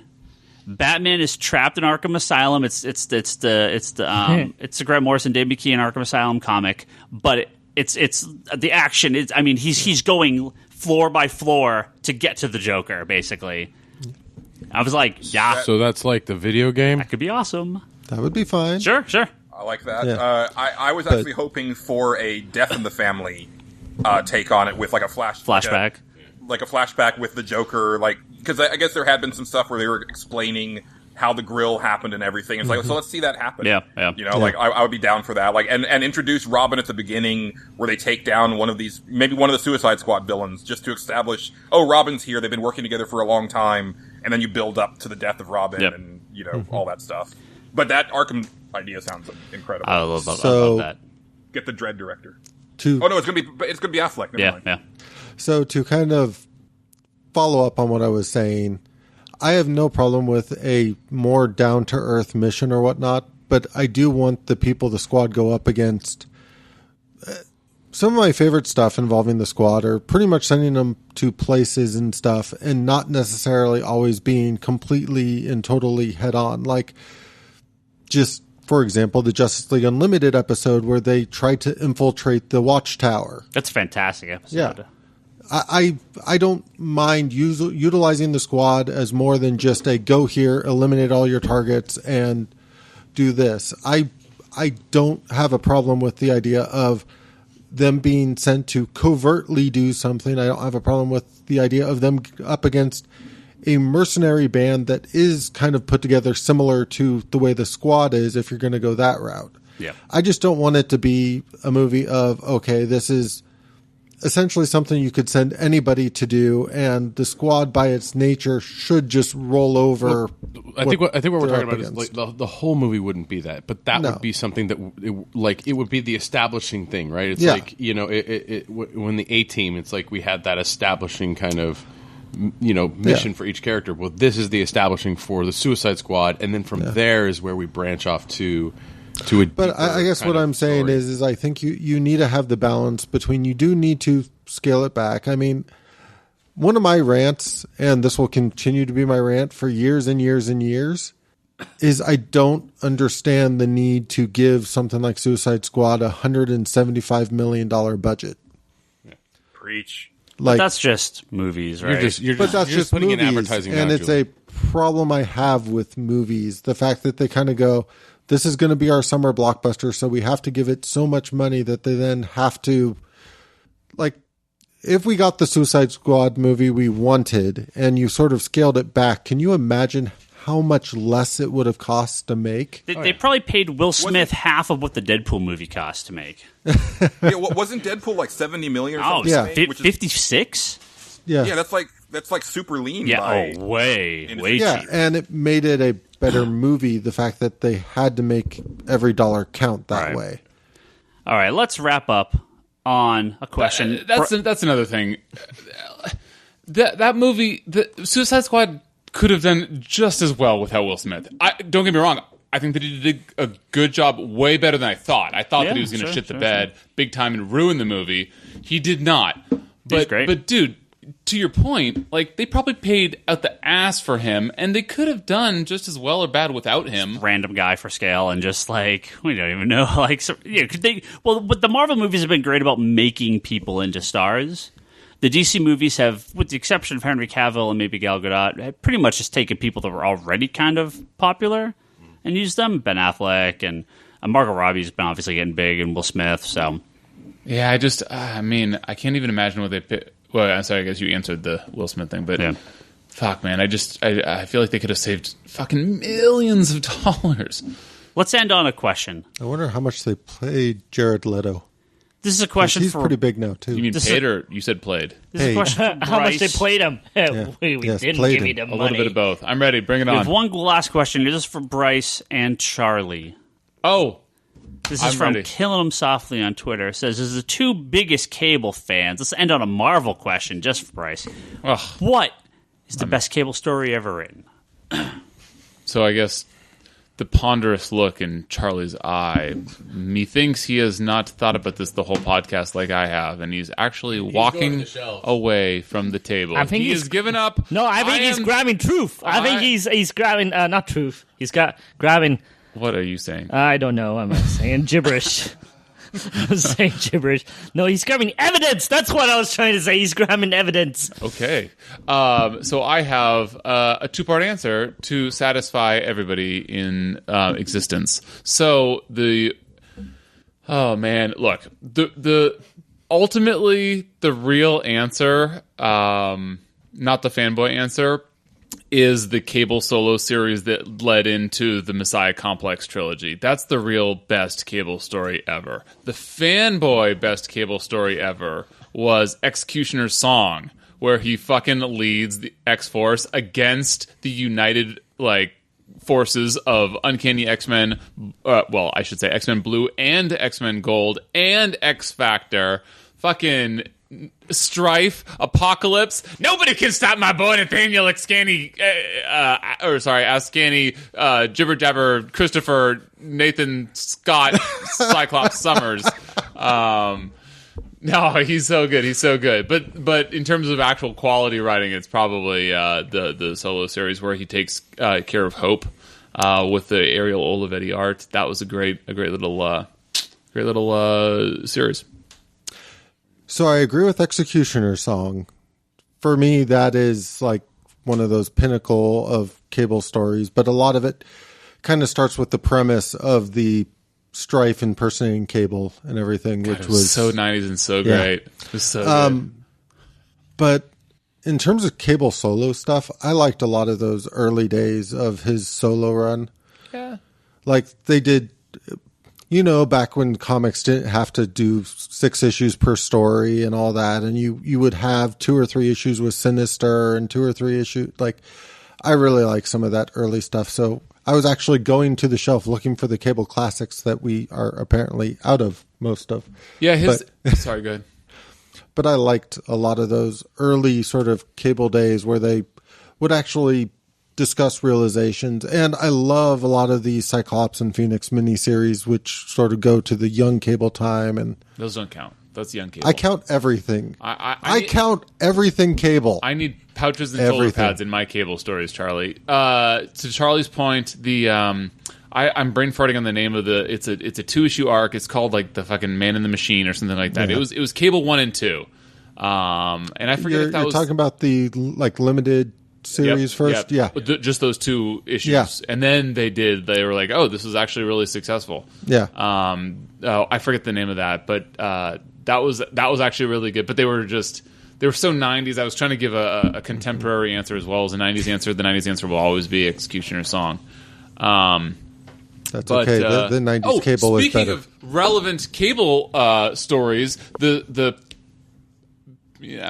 Batman is trapped in Arkham Asylum. It's the Grant Morrison, Dave McKean Arkham Asylum comic, but it's the action. I mean, he's going floor by floor to get to the Joker, basically. I was like, yeah. So that's like the video game? That could be awesome. That would be fine. Sure. I like that. Yeah. I was actually hoping for a Death in the Family take on it with like a flashback. Like a flashback with the Joker, like, because I guess there had been some stuff where they were explaining how the grill happened and everything. It's like, so let's see that happen. Yeah. You know, like I would be down for that. Like, and introduce Robin at the beginning where they take down maybe one of the Suicide Squad villains, just to establish, oh, Robin's here. They've been working together for a long time, and then you build up to the death of Robin and all that stuff. But that Arkham idea sounds incredible. I love that. Get the Dread director. To Oh no, it's gonna be Affleck. Never mind. Yeah. So to kind of follow up on what I was saying, I have no problem with a more down-to-earth mission or whatnot, but I do want the squad go up against. Some of my favorite stuff involving the squad are pretty much sending them to places and stuff and not necessarily always being completely and totally head-on. Like, just, for example, the Justice League Unlimited episode where they tried to infiltrate the Watchtower. That's a fantastic episode. Yeah. I don't mind utilizing the squad as more than just a go here, eliminate all your targets, and do this. I don't have a problem with the idea of them being sent to covertly do something. I don't have a problem with the idea of them up against a mercenary band that is kind of put together similar to the way the squad is, if you're going to go that route. Yeah. I just don't want it to be a movie of, okay, this is essentially something you could send anybody to do, and the squad by its nature should just roll over. I think what we're talking about is like the whole movie wouldn't be that, but that would be something that it would be the establishing thing, right? It's like, when the A-Team, it's like we had that establishing kind of mission for each character. Well, this is the establishing for the Suicide Squad, and then from there is where we branch off to a. But I guess what I'm saying is I think you need to have the balance between, you do need to scale it back. I mean, one of my rants, and this will continue to be my rant for years and years and years, is I don't understand the need to give something like Suicide Squad $175 million budget. Yeah. Preach. Like, but that's just movies, right? You're just putting movies, in advertising, and it's a problem I have with movies. The fact that they kind of go, this is going to be our summer blockbuster, so we have to give it so much money that they then have to, like, if we got the Suicide Squad movie we wanted and you sort of scaled it back, can you imagine how much less it would have cost to make? They probably paid Will Smith half of what the Deadpool movie cost to make. Wasn't Deadpool like $70 million or something? Yeah, 56. Yeah, that's like super lean. Yeah, way cheap. Yeah, and it made it a better movie. The fact that they had to make every dollar count that way. All right, let's wrap up on a question. That's another thing. That movie, the Suicide Squad, could have done just as well without Will Smith. Don't get me wrong. I think that he did a good job, way better than I thought. I thought that he was going to shit the bed big time and ruin the movie. He did not. He's great. But dude, to your point, like, they probably paid out the ass for him, and they could have done just as well or bad without him. Random guy for scale, and just like, we don't even know. Like, but the Marvel movies have been great about making people into stars. The DC movies have, with the exception of Henry Cavill and maybe Gal Gadot, have pretty much just taken people that were already kind of popular and used them. Ben Affleck and Margot Robbie's been obviously getting big, and Will Smith. So, yeah, I can't even imagine what they picked. Well, I'm sorry, I guess you answered the Will Smith thing, but fuck, man, I feel like they could have saved fucking millions of dollars. Let's end on a question. I wonder how much they paid Jared Leto. This is a question he's pretty big now, too. You mean paid or you said played? This is a question for how much they Bryce. played him. We didn't give you the money. A little bit of both. I'm ready. Bring it We on. have one last question. This is for Bryce and Charlie. Oh. This is from Killing Him Softly on Twitter. It says, as the two biggest cable fans, let's end on a Marvel question just for Bryce. Ugh. What is the best cable story ever written? So I guess the ponderous look in Charlie's eye, methinks he has not thought about this the whole podcast like I have, and he's actually walking away from the table. I think he's given up. No, I think he's grabbing truth. I think he's grabbing, not truth. He's grabbing... What are you saying? I don't know. I'm saying gibberish. saying gibberish. No, he's grabbing evidence. That's what I was trying to say. He's grabbing evidence. Okay. So I have a two-part answer to satisfy everybody in existence. So oh man, look, the ultimately the real answer, not the fanboy answer, is the Cable solo series that led into the Messiah Complex trilogy. That's the real best Cable story ever. The fanboy best Cable story ever was Executioner's Song, where he fucking leads the X-Force against the united, forces of Uncanny X-Men, I should say X-Men Blue and X-Men Gold and X-Factor, fucking Strife, Apocalypse. Nobody can stop my boy Nathaniel Ascani, Jibber Jabber, Christopher, Nathan Scott, Cyclops Summers. No, he's so good. He's so good. But in terms of actual quality writing, it's probably the solo series where he takes care of Hope with the Ariel Olivetti art. That was a great little series. So I agree with Executioner's Song. For me, that is like one of those pinnacle of Cable stories, but a lot of it kind of starts with the premise of the Strife impersonating Cable and everything, which was so 90s and so great. It was so good. But in terms of Cable solo stuff, I liked a lot of those early days of his solo run. Yeah. Like they did, back when comics didn't have to do 6 issues per story and all that, and you would have 2 or 3 issues with Sinister and 2 or 3 issues. Like, I really like some of that early stuff. So I was actually going to the shelf looking for the Cable classics that we are apparently out of most of. Yeah, sorry, go ahead. But I liked a lot of those early sort of Cable days where they would actually discuss realizations. And I love a lot of the Cyclops and Phoenix miniseries, which sort of go to the young Cable time. And those don't count. That's young Cable. I count everything. I count everything Cable. I need pouches and shoulder pads in my Cable stories, Charlie. To Charlie's point, I'm brain farting on the name of it's a 2-issue arc. It's called like the fucking Man in the Machine or something like that. Yeah. It was Cable 1 and 2. And I forget if that was talking about the limited series first. Yep. Yeah, just those 2 issues. Yeah. And then they were like, oh, this is actually really successful. Yeah. I forget the name of that, but that was actually really good. But they were so 90s. I was trying to give a contemporary answer as well as a 90s answer. The 90s answer will always be Executioner's Song. That's okay. The 90s Cable was better. Speaking of relevant Cable stories, I'm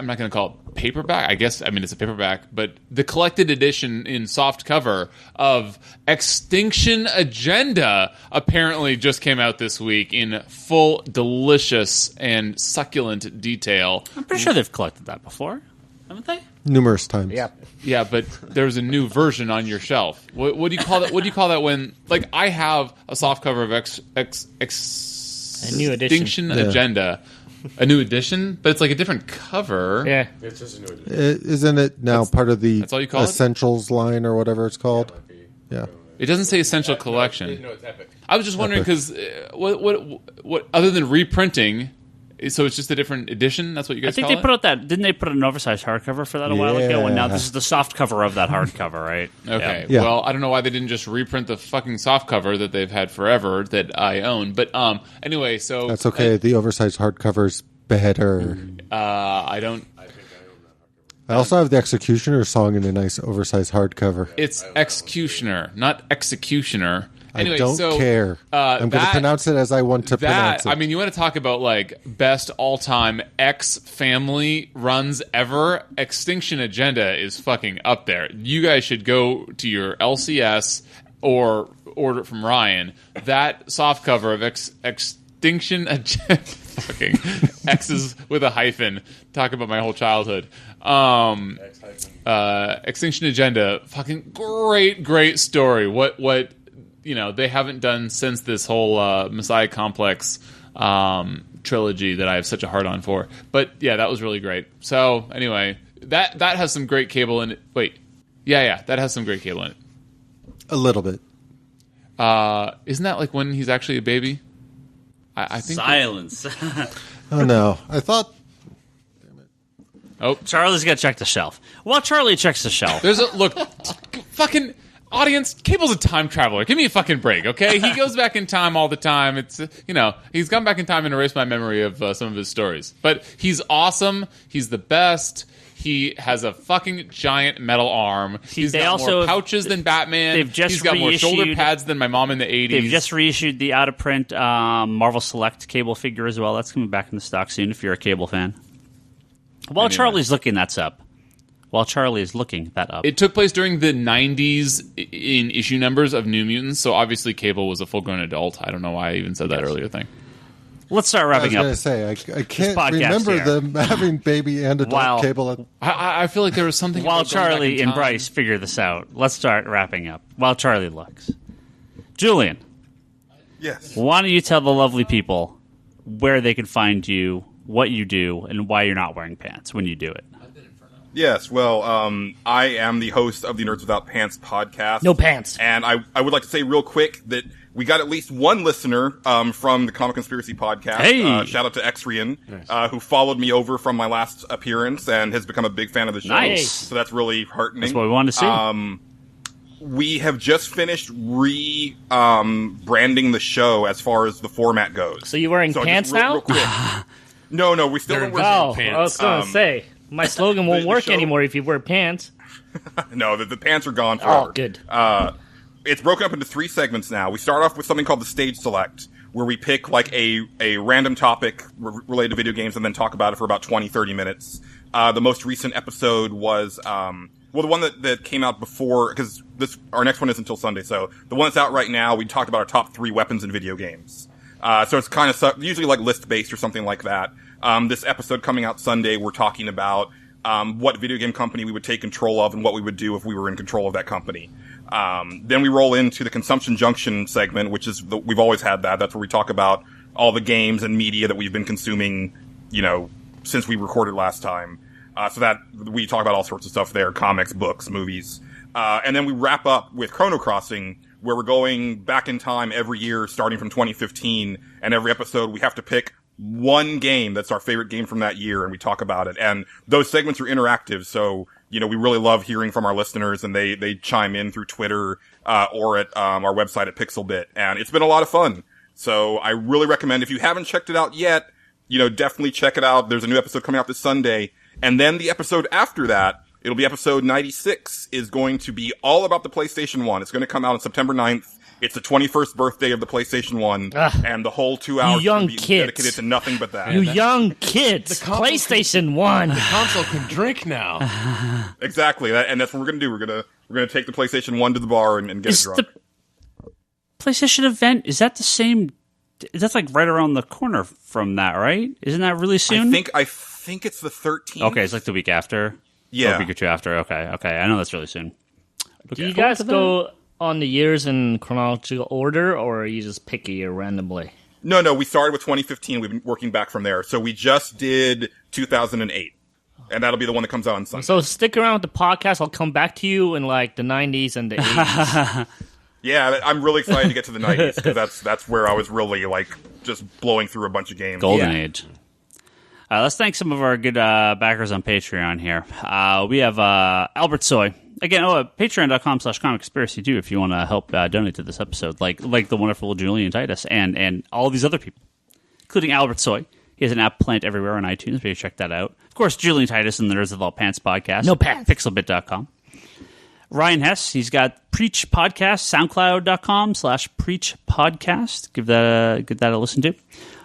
not going to call it paperback. I mean, it's a paperback, but the collected edition in soft cover of Extinction Agenda apparently just came out this week in full, delicious, and succulent detail. I'm pretty sure they've collected that before, haven't they? Numerous times. Yeah, but there's a new version on your shelf. What do you call that? What do you call that when, I have a soft cover of Extinction Agenda. A new edition, but it's like a different cover. Yeah, it's just a new edition. Isn't it now part of the Essentials line or whatever it's called? Yeah. It doesn't say Essential Collection. No, it's epic. I was just wondering because what other than reprinting, so it's just a different edition. That's what you guys. I think they put out didn't they put an oversized hardcover for that a while ago? And now this is the soft cover of that hardcover, right? Okay. Yeah. Well, I don't know why they didn't just reprint the fucking soft cover that they've had forever that I own. But anyway, so that's okay. The oversized hardcover's better. I don't. I also have the Executioner song in a nice oversized hardcover. It's Executioner, not Executioner. Anyway, I don't care. I'm going to pronounce it as I want to pronounce it. I mean, you want to talk about best all-time X family runs ever? Extinction Agenda is fucking up there. You guys should go to your LCS or order it from Ryan. That softcover of Extinction Agenda, fucking X's with a hyphen. Talk about my whole childhood. Extinction Agenda, fucking great story. What they haven't done since this whole Messiah Complex trilogy that I have such a hard on for. But yeah, that was really great. So anyway, that has some great Cable in it. Wait, yeah, that has some great Cable in it. A little bit. Isn't that when he's actually a baby? I think Silence. Oh no, I thought. Oh, Charlie's got to check the shelf. While Charlie checks the shelf. there's a look. Fucking audience. Cable's a time traveler. Give me a fucking break, okay? He goes back in time all the time. It's he's gone back in time and erased my memory of some of his stories. But he's awesome. He's the best. He has a fucking giant metal arm. He's got more pouches than Batman. He's got more shoulder pads than my mom in the 80s. They've just reissued the out-of-print Marvel Select Cable figure as well. That's coming back in the stock soon if you're a Cable fan. While Charlie's looking that up. It took place during the 90s in issue numbers of New Mutants, so obviously Cable was a full-grown adult. I don't know why I even said that earlier thing. Let's start wrapping up. I was going to say, I can't remember them having baby and adult Cable. I feel like there was something... While Charlie and Bryce figure this out, let's start wrapping up. While Charlie looks. Julian. Yes. Why don't you tell the lovely people where they can find you, what you do, and why you're not wearing pants when you do it? Yes, well, I am the host of the Nerds Without Pants podcast. No pants. And I would like to say real quick that we got at least one listener from the Comic Conspiracy podcast. Hey! Shout out to Xrian, who followed me over from my last appearance and has become a big fan of the show. Nice. So that's really heartening. That's what we wanted to see. We have just finished branding the show as far as the format goes. So you're wearing pants now? Real quick. No, we still don't wear Oh, pants. I was going to say. My slogan won't work anymore if you wear pants. No, the pants are gone forever. Oh, good. It's broken up into 3 segments now. We start off with something called the Stage Select, where we pick like a random topic related to video games and then talk about it for about 20, 30 minutes. The most recent episode was, the one that came out before, because our next one isn't until Sunday, so the one that's out right now, we talked about our top 3 weapons in video games. So it's kind of usually like list-based or something like that. This episode coming out Sunday, we're talking about what video game company we would take control of and what we would do if we were in control of that company. Then we roll into the Consumption Junction segment, which is we've always had that. That's where we talk about all the games and media that we've been consuming, since we recorded last time. So that we talk about all sorts of stuff there, comics, books, movies. And then we wrap up with Chrono Crossing, where we're going back in time every year, starting from 2015, and every episode we have to pick one game that's our favorite game from that year, and we talk about it. And those segments are interactive, so, we really love hearing from our listeners, and they chime in through Twitter, or at, our website at Pixelbit, and it's been a lot of fun. So I really recommend, if you haven't checked it out yet, definitely check it out. There's a new episode coming out this Sunday, and then the episode after that, it'll be episode 96, is going to be all about the PlayStation 1. It's going to come out on September 9th. It's the 21st birthday of the PlayStation 1, and the whole 2 hours will be dedicated to nothing but that. You young kids! PlayStation 1! The console can drink now. Exactly, and that's what we're going to do. We're going to take the PlayStation 1 to the bar and get drunk. The PlayStation event, is that the same? That's like right around the corner from that, right? Isn't that really soon? I think it's the 13th. Okay, it's like the week after. Yeah, or a week or two after. Okay. I know that's really soon. Do you guys go on the years in chronological order, or you just pick a year randomly? No, we started with 2015. We've been working back from there. So we just did 2008, and that'll be the one that comes out on Sunday. So stick around with the podcast. I'll come back to you in like the 90s and the 80s. Yeah, I'm really excited to get to the 90s, because that's where I was really like just blowing through a bunch of games. Golden Age. Let's thank some of our good backers on Patreon here. We have Albert Soy. Again, patreon.com/comicconspiracy too, if you want to help donate to this episode, like the wonderful Julian Titus and all these other people, including Albert Soy. He has an app plant everywhere on iTunes. Maybe check that out. Of course, Julian Titus and the Nerds Without Pants podcast. No pants. Pixelbit.com. Ryan Hess, he's got Preach Podcast, SoundCloud.com/Preach Podcast. Give that a listen to.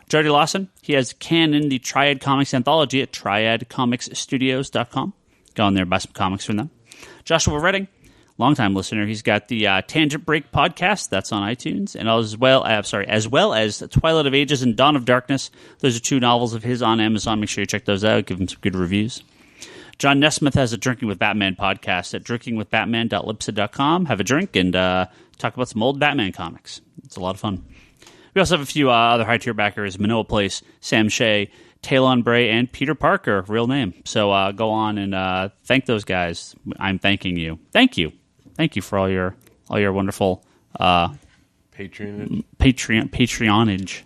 Jody Lawson, he has Canon, the Triad Comics Anthology at triadcomicsstudios.com. Go on there, buy some comics from them. Joshua Redding, longtime listener, he's got the Tangent Break Podcast. That's on iTunes. And as well as Twilight of Ages and Dawn of Darkness. Those are 2 novels of his on Amazon. Make sure you check those out. Give them some good reviews. John Nesmith has a Drinking with Batman podcast at drinkingwithbatman.libsyn.com. Have a drink and talk about some old Batman comics. It's a lot of fun. We also have a few other high-tier backers, Manoa Place, Sam Shea, Talon Bray, and Peter Parker, real name. So go on and thank those guys. I'm thanking you. Thank you for all your wonderful Patreonage. Patreonage.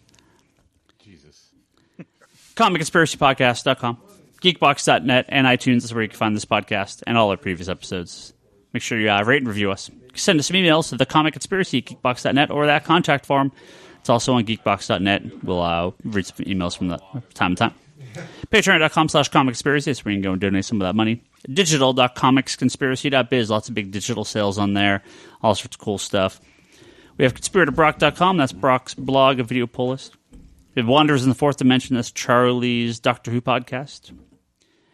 comicconspiracypodcast.com, geekbox.net, and iTunes is where you can find this podcast and all our previous episodes. Make sure you rate and review us. Send us some emails to thecomicconspiracy@geekbox.net or that contact form. It's also on geekbox.net. We'll read some emails from time to time. Patreon.com/comicconspiracy. That's where you can go and donate some of that money. Digital.comicsconspiracy.biz. Lots of big digital sales on there. All sorts of cool stuff. We have conspiratobrock.com. That's Brock's blog, a video pull list. We have Wanderers in the Fourth Dimension. That's Charlie's Doctor Who podcast.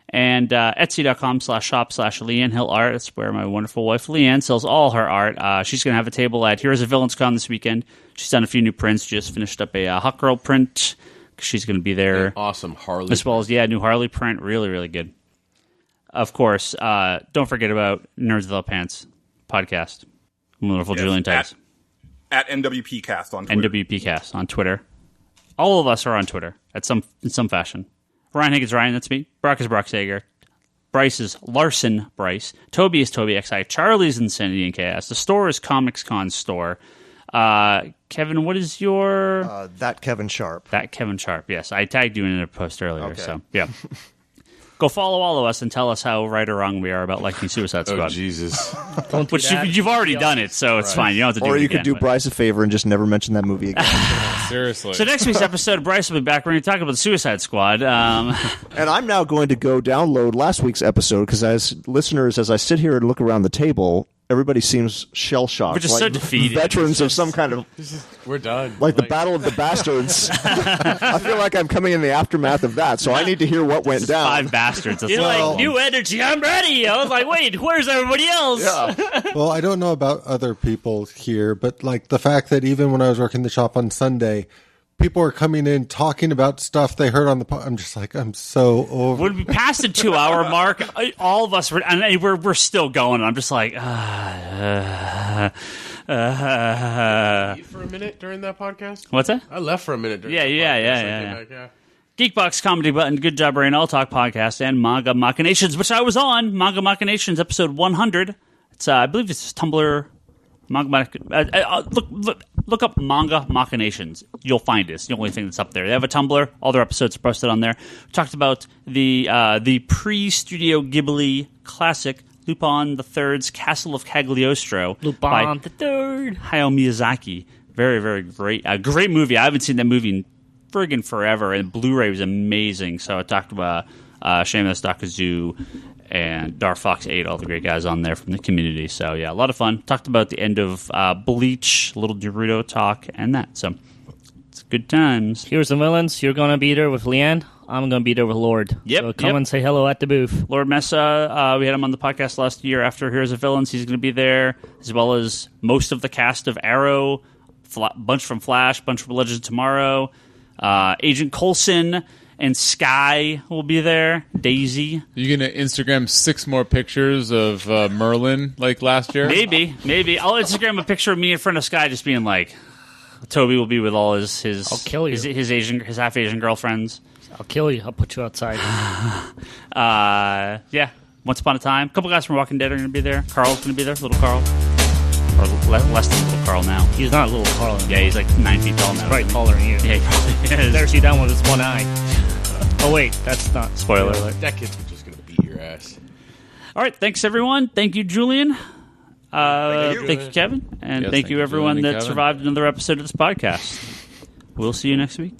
And Etsy.com/shop/Leanne Hill Art. That's where my wonderful wife Leanne sells all her art. She's going to have a table at Heroes of Villains Con this weekend. She's done a few new prints. Just finished up a Hawk Girl print. She's going to be there. An awesome Harley. As well as, new Harley print. Really, really good. Of course, don't forget about Nerds Without Pants podcast. Wonderful Julian Titus. At NWPcast on Twitter. NWPcast on Twitter. All of us are on Twitter in some fashion. Ryan Higgins, Ryan, that's me. Brock is Brock Sager. Bryce is Larsen Bryce. Toby is Toby XI. Charlie's Insanity and Chaos. The store is Comics Con Store. Kevin, what is your... That Kevin Sharp. That Kevin Sharp, yes. I tagged you in a post earlier, Okay. So, yeah. Go follow all of us and tell us how right or wrong we are about liking Suicide Squad. Oh, Jesus. Don't do Which that. you've already done it, so it's fine. You don't have to do it Or you again, could do but- Bryce a favor and just never mention that movie again. Seriously. So next week's episode, Bryce will be back. We're going to talk about the Suicide Squad. And I'm now going to go download last week's episode because as listeners, as I sit here and look around the table, everybody seems shell-shocked. We're just so defeated. Veterans of some kind of... We're done. Like the Battle of the Bastards. I feel like I'm coming in the aftermath of that, so I need to hear what went down. 5 bastards. That's You're all. like, new energy, I'm ready. I was like, wait, where's everybody else? Yeah. Well, I don't know about other people here, but like the fact that even when I was working the shop on Sunday, people were coming in talking about stuff they heard on the I'm just like, I'm so over. When we passed the 2-hour mark, all of us were, and we're still going. I'm just like, For a minute during that podcast? what's that? I left for a minute during Yeah, that yeah, podcast. yeah, I yeah, came back, Geekbox Comedy Button, Good Job Brain, All Talk Podcast, and Manga Machinations, which I was on. Manga Machinations, episode 100. It's I believe it's Tumblr. Look up Manga Machinations. You'll find it. It's the only thing that's up there. They have a Tumblr. All their episodes are posted on there. We talked about the pre-Studio Ghibli classic Lupin III's Castle of Cagliostro by Lupin the Third. Hayao Miyazaki. Very, very great. A great movie. I haven't seen that movie in friggin' forever, and Blu-ray was amazing. So I talked about Seamus Dakazu and Dark Fox 8, all the great guys on there from the community. So, yeah, a lot of fun. Talked about the end of Bleach, a little Naruto talk, and that. So, it's good times. Here's the villains. You're going to be there with Leanne. I'm going to be there with Lord. Yep, So come yep. and say hello at the booth. Lord Mesa, we had him on the podcast last year after Heroes of Villains. He's going to be there, as well as most of the cast of Arrow, bunch from Flash, bunch from Legends of Tomorrow. Agent Coulson and Sky will be there. Daisy. You going to Instagram 6 more pictures of Merlin like last year? Maybe. I'll Instagram a picture of me in front of Sky just being like, Toby will be with all his I'll kill you. his half Asian girlfriends. I'll kill you. I'll put you outside. Yeah. Once Upon a Time. A couple guys from Walking Dead are going to be there. Carl's going to be there. Little Carl. Or less than Little Carl now. He's not little Carl. Yeah, he's like 9 feet tall now. Probably taller than you. Yeah, he probably is. There's you down with his one eye. Oh, wait. That's not. Spoiler alert. That kid's just going to beat your ass. All right, thanks everyone. Thank you, Julian. Thank you, Kevin. And Yes, thank you, you, everyone Julian and that Kevin. survived another episode of this podcast. We'll see you next week.